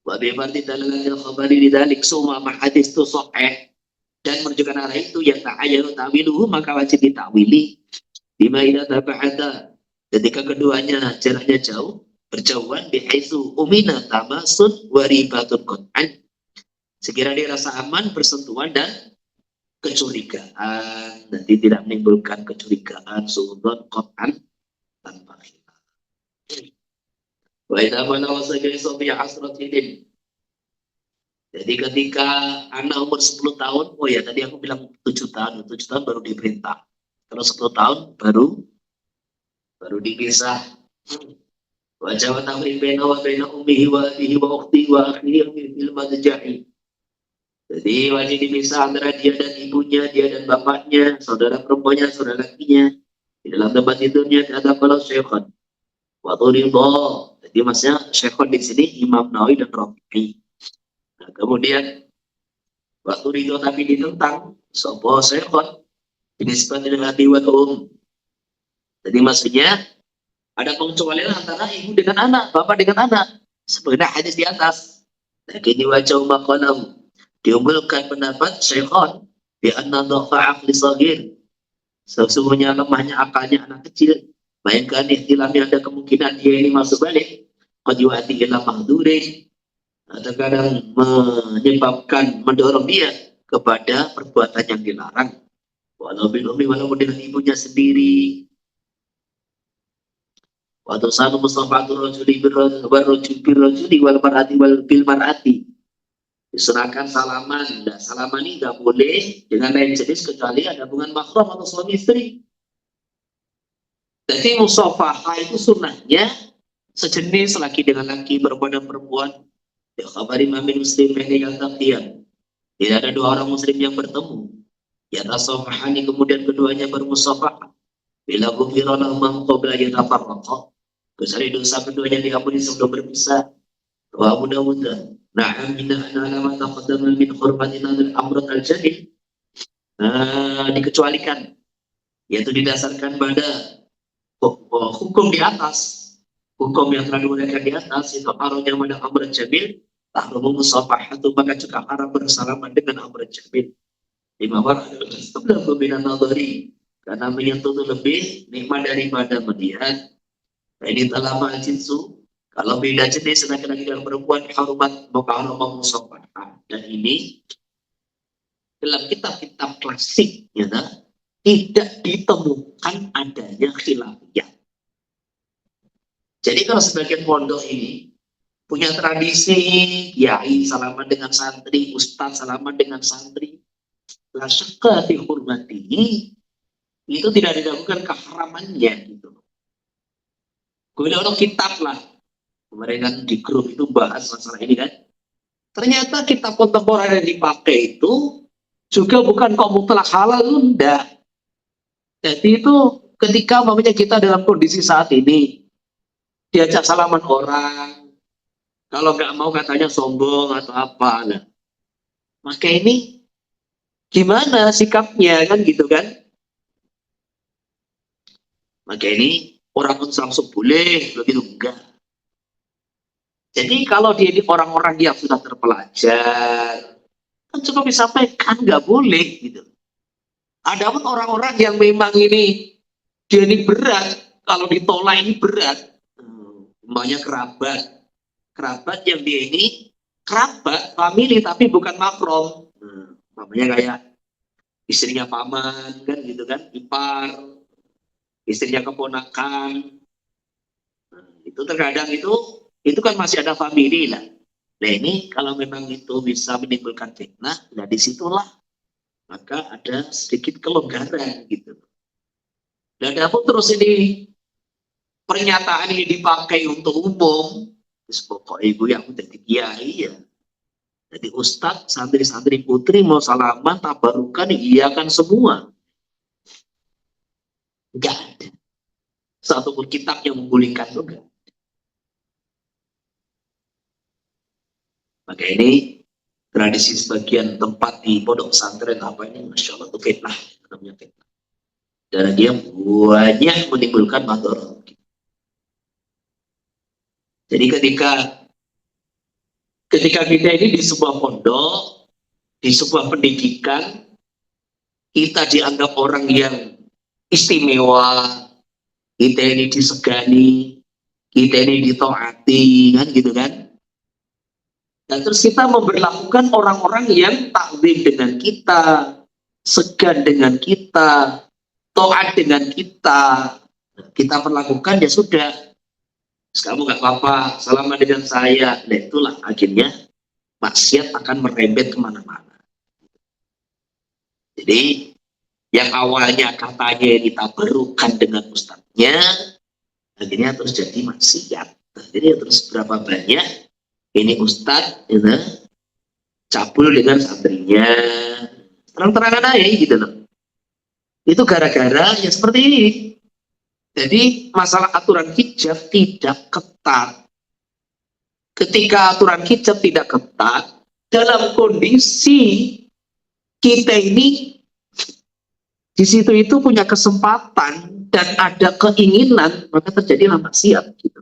Wa bi'arti dalalatil khabari lidzalik summa hadis itu sahih dan menunjukkan arah itu yang ta'ayyanu ta'wiluhu, maka wajib ditakwili bima idza taba'ata, ketika keduanya jaraknya jauh, berjauhan bihaitsu umina tamasun wa ribatun qat'an, sekiranya dirasa aman bersentuhan dan kecurigaan, nanti tidak menimbulkan kecurigaan suudzon qat'an tanpa khilaf. Wa idza balagha sabiya asratidin. Jadi ketika anak umur 10 tahun, oh ya tadi aku bilang 7 tahun, 7 tahun baru diperintah. Kalau 10 tahun baru dipisah. Wa jawa tamrin baina wa baina ummihi wa abihi wa ukhtihi wa akhihi fil madja'i. Jadi wajib dipisah antara dia dan ibunya, dia dan bapaknya, saudara perempuannya, saudara lakinya. Di dalam tempat tidurnya ada kalau syekhon. Waktu ridho. Jadi maksudnya syekhon di sini Imam Nawawi dan Rafi'i. Nah, kemudian waktu ridho tapi ditentang sopo syekhon dinisbat dengan abi wa Jadi maksudnya ada pengecualian antara ibu dengan anak, bapak dengan anak. Sebenarnya hadis di atas. Lakin wajah maqalam diunggulkan pendapat syekhon bi anna dhafa aqli shaghir. Sesungguhnya lemahnya akalnya anak kecil. Bayangkan ihtilamnya ada kemungkinan dia ini masuk balik. qad yu'addi ila mahdurin, terkadang menyebabkan mendorong dia kepada perbuatan yang dilarang. Walau bil ummi, walaupun dengan ibunya sendiri. Wa tusanu musafatu rajuli birrajuli wal mar'ati wal bil mar'ati. Diserahkan salaman. Nah, salaman ini nggak boleh dengan lain jenis kecuali ada hubungan mahram atau suami istri. Jadi musafahah itu sunnahnya sejenis laki dengan laki, perempuan dan perempuan. Ya khabari mamin muslimin yang taqiyam. Tidak ada dua orang muslim yang bertemu. Ya tasafahani, kemudian keduanya bermusafahah. Bila ghufira lahum qabla yatafarraqa. Kecuali dosa keduanya diampuni sebelum berpisah. Wa Abu Dawud. Na'am minna anna ma taqaddama min hurmatina al-amrat al-jadid. Dikecualikan, yaitu didasarkan pada hukum di atas, hukum yang telah dimuliakan di atas, itu haramnya pada amr jamil, tahrumu musafahatu, maka juga haram bersalaman dengan amr jamil. Lima warna sebelum pembinaan nadhari, karena menyentuh itu lebih nikmat daripada melihat. Nah, ini telah jinsu, kalau beda jenis laki-laki dan perempuan harumat maka haram musafahah. Dan ini dalam kitab-kitab klasik, ya, tidak ditemukan adanya khilafiyah. Jadi kalau sebagian pondok ini punya tradisi kiai salaman dengan santri, ustaz salaman dengan santri, la syakka fi hurmatihi, itu tidak dilakukan keharamannya gitu. Kemudian orang kitab lah, kemarin kan di grup itu bahas masalah ini kan. Ternyata kitab kontemporer yang dipakai itu juga bukan kok mutlak halal, enggak. Jadi itu ketika mamanya kita dalam kondisi saat ini diajak salaman orang, kalau nggak mau katanya sombong atau apa, nah, maka ini gimana sikapnya kan gitu kan? Maka ini orang langsung boleh, begitu enggak. Jadi kalau dia ini orang-orang yang sudah terpelajar, kan cukup disampaikan nggak boleh gitu. Ada pun orang-orang yang memang ini dia ini berat, kalau ditolak ini berat, namanya kerabat yang dia ini kerabat famili tapi bukan mahram, namanya kayak istrinya paman kan gitu kan, ipar, istrinya keponakan. Itu terkadang itu kan masih ada famili lah. Nah ini kalau memang itu bisa menimbulkan fitnah, nah disitulah maka ada sedikit kelonggaran gitu. Dan apapun terus ini pernyataan ini dipakai untuk umum, pokok ibu yang udah kiai ya, jadi ustadz, santri-santri putri mau salaman, tabarukan, iya kan semua. Enggak ada satu pun kitab yang membolehkan juga. Maka ini tradisi sebagian tempat di pondok pesantren apa ini, masya Allah itu fitnah, namanya fitnah. Dan dia banyak menimbulkan madharat. Jadi ketika kita ini di sebuah pondok, di sebuah pendidikan, kita dianggap orang yang istimewa, kita ini disegani, kita ini ditaati, kan gitu kan? Dan terus kita memperlakukan orang-orang yang takzim dengan kita, segan dengan kita, taat dengan kita, kita perlakukan ya sudah. Kamu nggak apa-apa, salaman dengan saya. Nah itulah akhirnya maksiat akan merembet kemana-mana. Jadi yang awalnya katanya ditabarukan dengan ustadznya, akhirnya terus jadi maksiat. Jadi terus berapa banyak ini ustadz, ya, cabul dengan santrinya, terang-terangan aja gitu loh. Itu gara-gara ya seperti ini. Jadi masalah aturan hijab tidak ketat. Ketika aturan hijab tidak ketat, dalam kondisi kita ini di situ itu punya kesempatan dan ada keinginan, maka terjadilah maksiat gitu.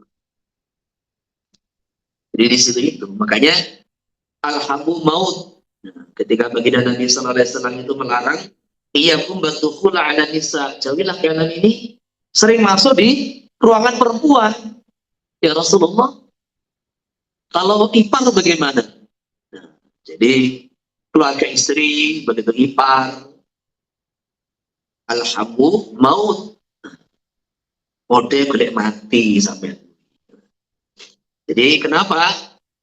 Jadi di situ itu, makanya alhamu maut. Nah, ketika baginda Nabi Sallallahu Alaihi Wasallam itu melarang, iyyakum batukhula ala nisa, jauhilah kalian ini sering masuk di ruangan perempuan. Ya Rasulullah, Kalau ipar bagaimana? Nah, jadi keluarga istri begitu ipar, alhamdulillah maut, kode gede mati sampai. Jadi kenapa?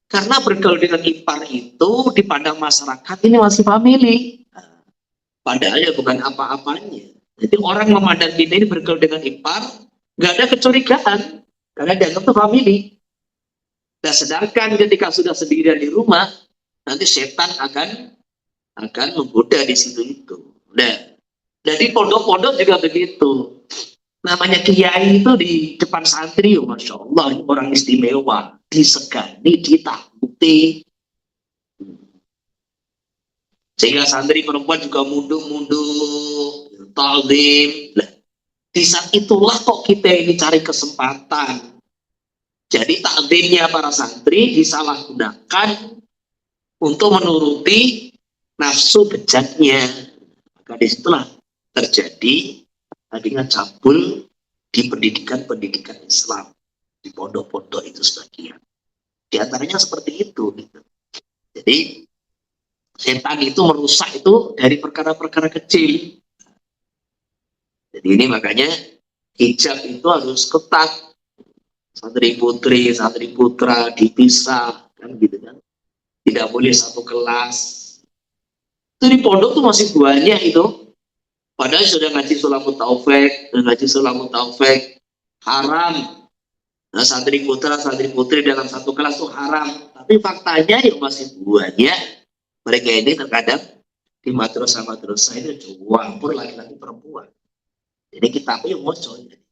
Karena bergaul dengan ipar itu dipandang masyarakat ini masih family. Padahal ya bukan apa-apanya. Jadi orang memandang kita ini bergaul dengan ipar, nggak ada kecurigaan, karena dianggap itu family. Dan sedangkan ketika sudah sendirian di rumah, nanti setan akan menggoda di situ itu. Nah, jadi pondok-pondok juga begitu. Namanya kiai itu di depan santri, oh, masya Allah, ini orang istimewa, disegani, ditakuti. Sehingga santri perempuan juga mundur-mundur, ta'zim. Nah, di saat itulah kok kita ini cari kesempatan. Jadi ta'zimnya para santri disalahgunakan untuk menuruti nafsu bejatnya. Maka disitulah terjadi adanya cabul di pendidikan-pendidikan Islam, di pondok-pondok itu sebagian. Di antaranya seperti itu. Gitu. Jadi setan itu merusak itu dari perkara-perkara kecil. Jadi ini makanya hijab itu harus ketat. Santri putri, santri putra dipisah, kan gitu kan. Tidak boleh satu kelas. Itu di pondok tuh masih banyak itu. Padahal sudah ngaji Sulamut Taufik, haram. Nah, santri putra, santri putri dalam satu kelas itu haram. Tapi faktanya ya masih banyak. Mereka ini terkadang di madrasah ini campur laki-laki perempuan. Jadi kita yang ngocok.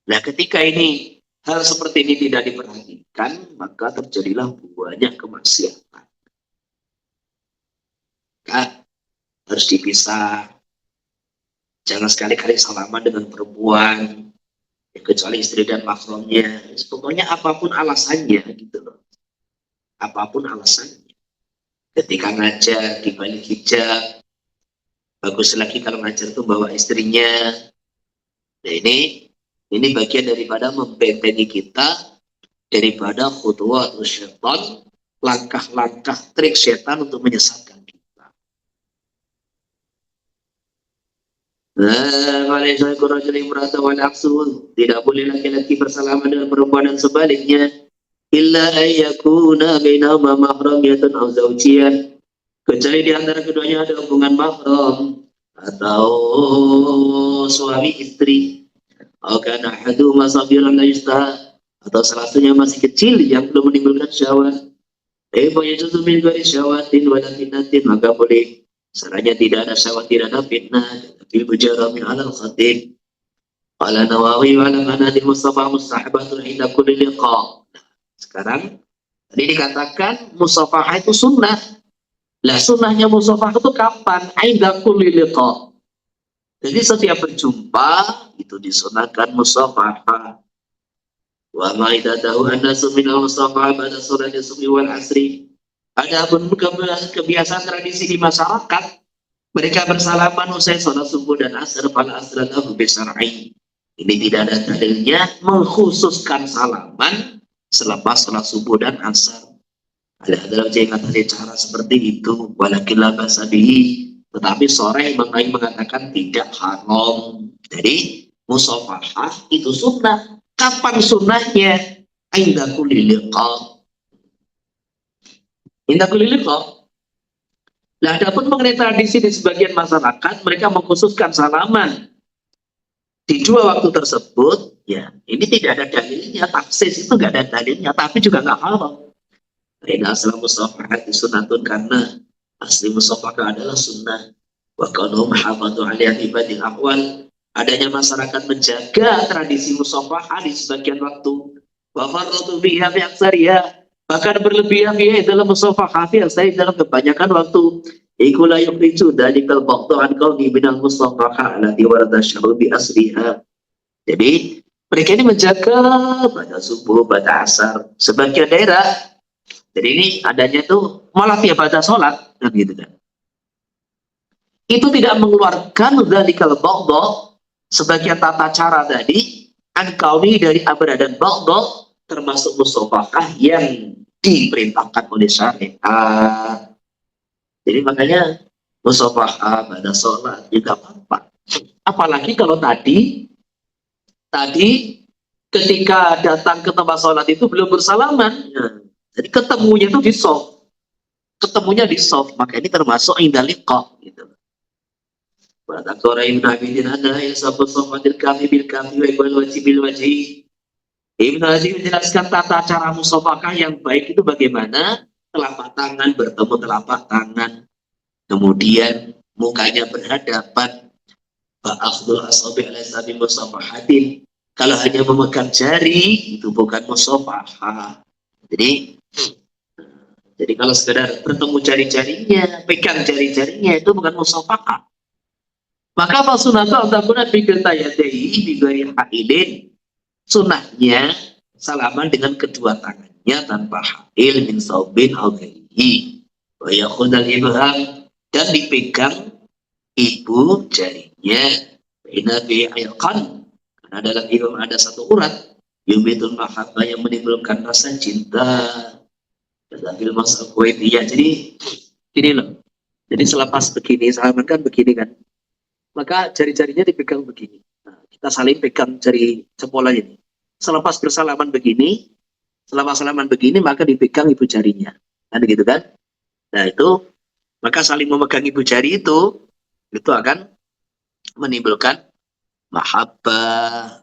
Nah, ketika ini hal seperti ini tidak diperhatikan, maka terjadilah banyak kemaksiatan. Kan harus dipisah. Jangan sekali-kali salaman dengan perempuan, ya, kecuali istri dan mahramnya. Pokoknya apapun alasannya gitu loh. Apapun alasannya. Ketika ngajar di balik hijab, bagus lagi kalau ngajar itu bawa istrinya. Nah, ini bagian daripada membentengi kita daripada khutuwat syaitan, langkah-langkah trik setan untuk menyesatkan kita. Tidak boleh laki-laki bersalaman dengan perempuan dan sebaliknya. Illa ayyakuna bainahuma mahramiyatun aw zawjiyah, kecuali di antara keduanya ada hubungan mahram atau suami istri, atau ahaduhuma sabiran la yustaha, atau salah satunya masih kecil yang belum menimbulkan syahwat. Yajuzu min ghairi syahwatin wala fitnatin, maka boleh saranya tidak ada syahwat, tidak ada fitnah, tapi bujara min alal khatib. Qala Nawawi wa ala manadil Mustafa mustahabatun inda kulli liqa. Sekarang tadi dikatakan musafahah itu sunnah. Lah sunnahnya musafahah itu kapan? Ainda kulli liqa. Jadi setiap berjumpa itu disunahkan musafahah. Wa ma idza tahu annasu min al-musafahah pada salat subhi wal asri. Adapun kebiasaan tradisi di masyarakat, mereka bersalaman usai salat subuh dan asar pada asr lahu bi syar'i. Ini tidak ada dalilnya mengkhususkan salaman selepas sholat subuh dan asar. Ada jangan ada cara seperti itu. Walakin basabihi, tetapi sore mengatakan tidak haram. Jadi musafahah itu sunnah. Kapan sunnahnya? Inda kulli liqa. Inda kulli liqa. Nah, adapun mengenai tradisi di sebagian masyarakat, mereka mengkhususkan salaman di dua waktu tersebut. Ya, ini tidak ada dalilnya, taksis itu nggak ada dalilnya, tapi juga nggak haram. Karena asal musafahah itu sunnatun, karena asli musafahah adalah sunnah. Wa kanu muhammadu alaihi ibadil ahwal, adanya masyarakat menjaga tradisi musafahah di sebagian waktu. Wa farratu biha fi aksariha, bahkan berlebihan biha dalam musafahah fi aksari, dalam kebanyakan waktu. Iku la yukhriju dalikal baqtu an qawli binal musafahah allati warada syar'u bi asriha. Jadi mereka ini menjaga pada subuh, pada asar, sebagian daerah. Jadi ini adanya tuh malah tiap pada sholat, kan gitu kan. Itu tidak mengeluarkan dzalikal baqtu, sebagian tata cara tadi, an kauni dari abradan baqtu, termasuk musafahah yang diperintahkan oleh syariat. Jadi makanya musafahah pada sholat juga apa-apa. Apalagi kalau tadi ketika datang ke tempat sholat itu belum bersalaman. Ya. Jadi ketemunya itu di soft. Ketemunya di soft. Maka ini termasuk indah liqa. Gitu. Pada Qurain Abidin ada yang sabut sofatil kami bil kami wa wajib bil wajib. Ibnu Hazim menjelaskan tata cara musafakah yang baik itu bagaimana? Telapak tangan bertemu telapak tangan. Kemudian mukanya berhadapan. Ba'afdul asabi ala sabi musafahatin. Kalau hanya memegang jari, itu bukan musafahah. Jadi kalau sekedar bertemu jari-jarinya, pegang jari-jarinya, itu bukan musafahah. Maka apa sunatnya antakuna fikir tayadehi bigari haidin. Sunnahnya salaman dengan kedua tangannya tanpa hail min saubin al-ghairihi. Wa yakhudal ibham dan dipegang ibu jarinya. Ina bi'ilqan. Karena dalam ibham ada satu urat. Yubitul mahabbah yang menimbulkan rasa cinta. Dalam masal kuwaitiyah. Jadi gini loh. Jadi selepas begini, salaman kan begini kan. Maka jari-jarinya dipegang begini. Nah, kita saling pegang jari jempol ini. Selepas bersalaman begini, maka dipegang ibu jarinya. Kan gitu kan? Nah itu, maka saling memegang ibu jari itu akan menimbulkan mahabbah.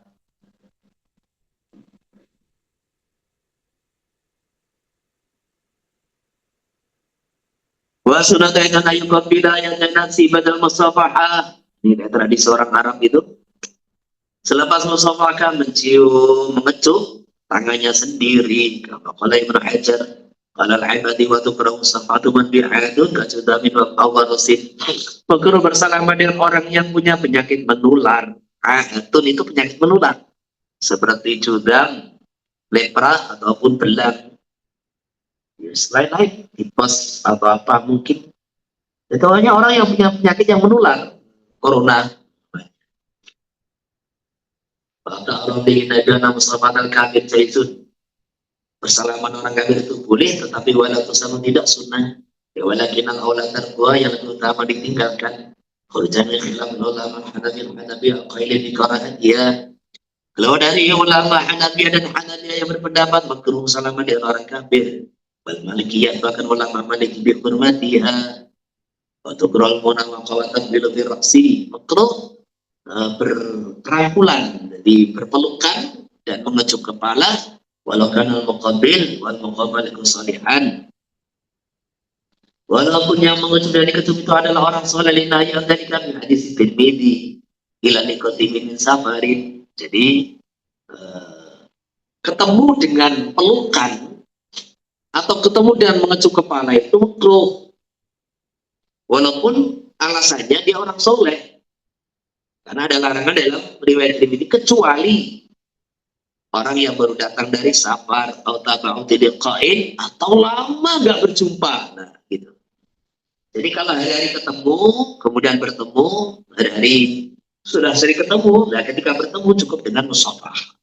Wa sunatu ikan ayu qabila yang nasi badal musafahah. Ini tradisi orang Arab itu. Selepas musafahah mengecup tangannya sendiri. Kalau Ibnu Hajar, kalau al-ibadi wa tukrahu safatu man bi'adun kajudamin wa qawarusin. Makruh bersalaman dengan orang yang punya penyakit menular. Adun itu penyakit menular. Seperti judam, lepra ataupun belang. Lain-lain, tipes atau apa mungkin. Itu hanya orang yang punya penyakit yang menular. Corona. Pada orang di Nabi Mustafa al-Kafir Jaitun. Bersalaman orang kafir itu boleh, tetapi walaupun sama tidak sunnah. Ya walakin al-awla terbuah yang lebih utama ditinggalkan. Kalau jangan khilaf ulama Hanafi al-Qaili di karahat ya. Kalau dari ulama Hanafi dan Hanafi yang berpendapat makruh salaman dengan orang kafir. Wal Malikiyah bahkan ulama Maliki bi hurmatiha. Wa tukrul munawwa qawatan bil ra'si. Makruh berkerangkulan, jadi berpelukan dan mengecup kepala walau kana al-muqabbil wal muqabbal salihan. Walaupun yang mengecup dari kecup itu adalah orang soleh yang dari kami hadis Tirmidzi ila nikotimin min safarin. Jadi ketemu dengan pelukan atau ketemu dengan mengecup kepala itu makruh. Walaupun alasannya dia orang soleh. Karena ada larangan dalam riwayat Tirmidzi kecuali orang yang baru datang dari safar atau tabau tidqain atau lama nggak berjumpa. Nah, gitu. Jadi kalau hari-hari ketemu, kemudian bertemu, hari-hari sudah sering ketemu, nah ketika bertemu cukup dengan musafahah.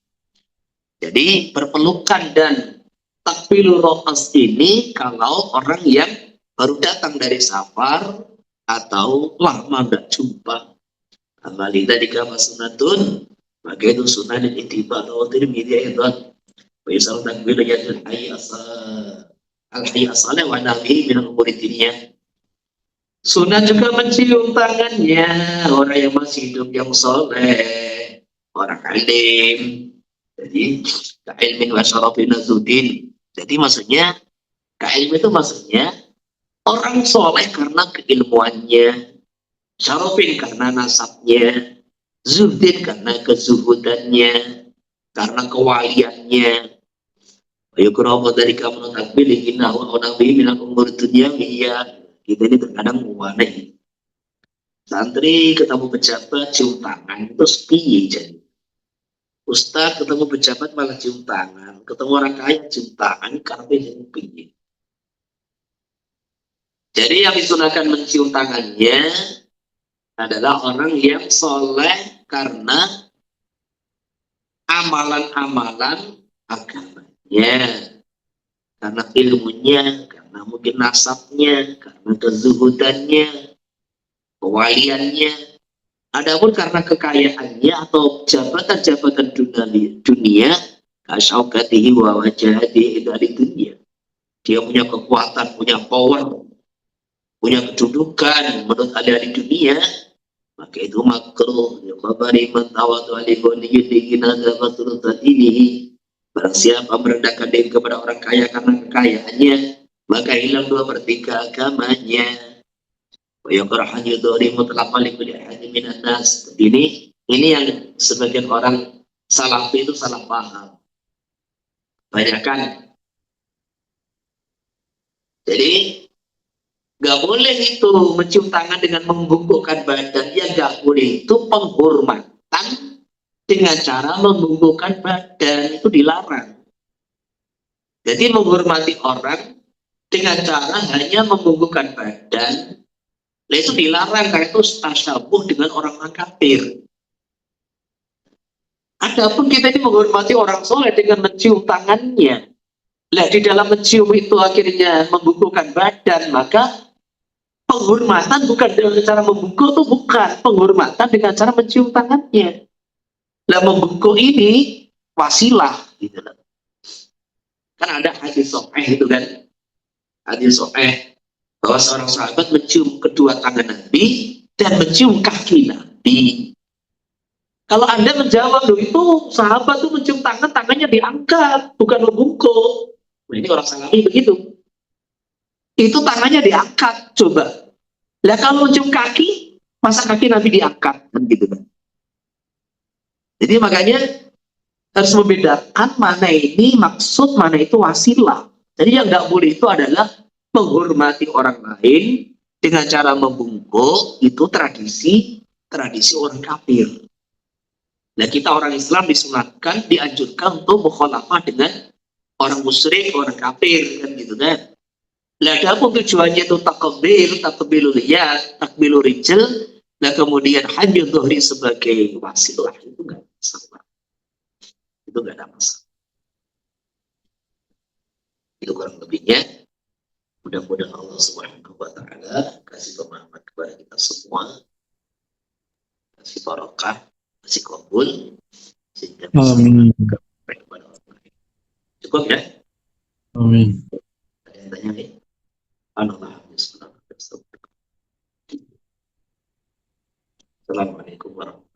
Jadi berpelukan dan takbilur ra'as ini kalau orang yang baru datang dari safar atau lama nggak jumpa. Amali dari kama sunatun maka itu sunnah dan ittiba atau Tirmidzi itu misal takbir yadul hayy asal wa nabi min umuri dunya. Sunnah juga mencium tangannya orang yang masih hidup yang soleh, orang alim. Jadi ka'ilmin wa syarafin azudin. Jadi maksudnya ka'ilmin itu maksudnya orang soleh karena keilmuannya, syarafin karena nasabnya, zuhdin karena kezuhudannya, karena kewaliannya. Yukrahu dari kamu takbil inna wa nabi min umur dunya iya. Kita ini terkadang aneh. Santri ketemu pejabat cium tangan itu piye jadi. Ustaz ketemu pejabat malah cium tangan, ketemu orang kaya cium tangan karena jadi piye. Jadi yang disunahkan mencium tangannya adalah orang yang soleh karena amalan-amalan agama. karena ilmunya, karena mungkin nasabnya, karena kezuhudannya, kewaliannya. Adapun karena kekayaannya atau jabatan-jabatan dunia, kasyaukatihi wa wajahatihi dari dunia. Dia punya kekuatan, punya power, punya kedudukan menurut ahli dunia, maka itu makruh. Khabari man tawadu alaihi yudhina zafatul ini. Barang siapa merendahkan diri kepada orang kaya karena kekayaannya, maka hilang 2/3 agamanya. Ini yang sebagian orang salafi itu salah paham. Banyakan. Jadi nggak boleh itu mencium tangan dengan membungkukkan badan. Yang nggak boleh itu penghormatan dengan cara membungkukkan badan, itu dilarang. Jadi menghormati orang dengan cara hanya membungkukkan badan, nah itu dilarang karena itu tasyabuh dengan orang-orang kafir. Adapun kita ini menghormati orang soleh dengan mencium tangannya. Nah di dalam mencium itu akhirnya membungkukkan badan, maka penghormatan bukan dengan cara membungkuk, itu bukan penghormatan dengan cara mencium tangannya. Nah membungkuk ini wasilah, gitu loh. Kan ada hadis sahih itu kan, hadis sahih bahwa seorang sahabat mencium kedua tangan Nabi dan mencium kaki Nabi. Kalau Anda menjawab, loh itu sahabat tuh mencium tangan, tangannya diangkat, bukan membungkuk. Nah, ini orang Salafi begitu. Itu tangannya diangkat, coba. Lah kalau mencium kaki, masa kaki Nabi diangkat? Kan gitu kan. Jadi makanya harus membedakan mana ini maksud, mana itu wasilah. Jadi yang tidak boleh itu adalah menghormati orang lain dengan cara membungkuk, itu tradisi orang kafir. Nah kita orang Islam disunatkan, dianjurkan untuk mukhalafah dengan orang musyrik, orang kafir, kan gitu kan. Nah adapun tujuannya itu takbilul yad, takbilul rijal, nah kemudian hajjul dhuhri sebagai wasilah, itu enggak masalah. Itu enggak ada masalah. Itu kurang lebihnya. Mudah-mudahan Allah Subhanahu wa taala kasih pemahaman kepada kita semua, kasih barokah, kasih kabul, sehingga bisa kepada orang lain. Cukup ya? Amin. Ada yang tanya nih? Assalamualaikum warahmatullahi wabarakatuh.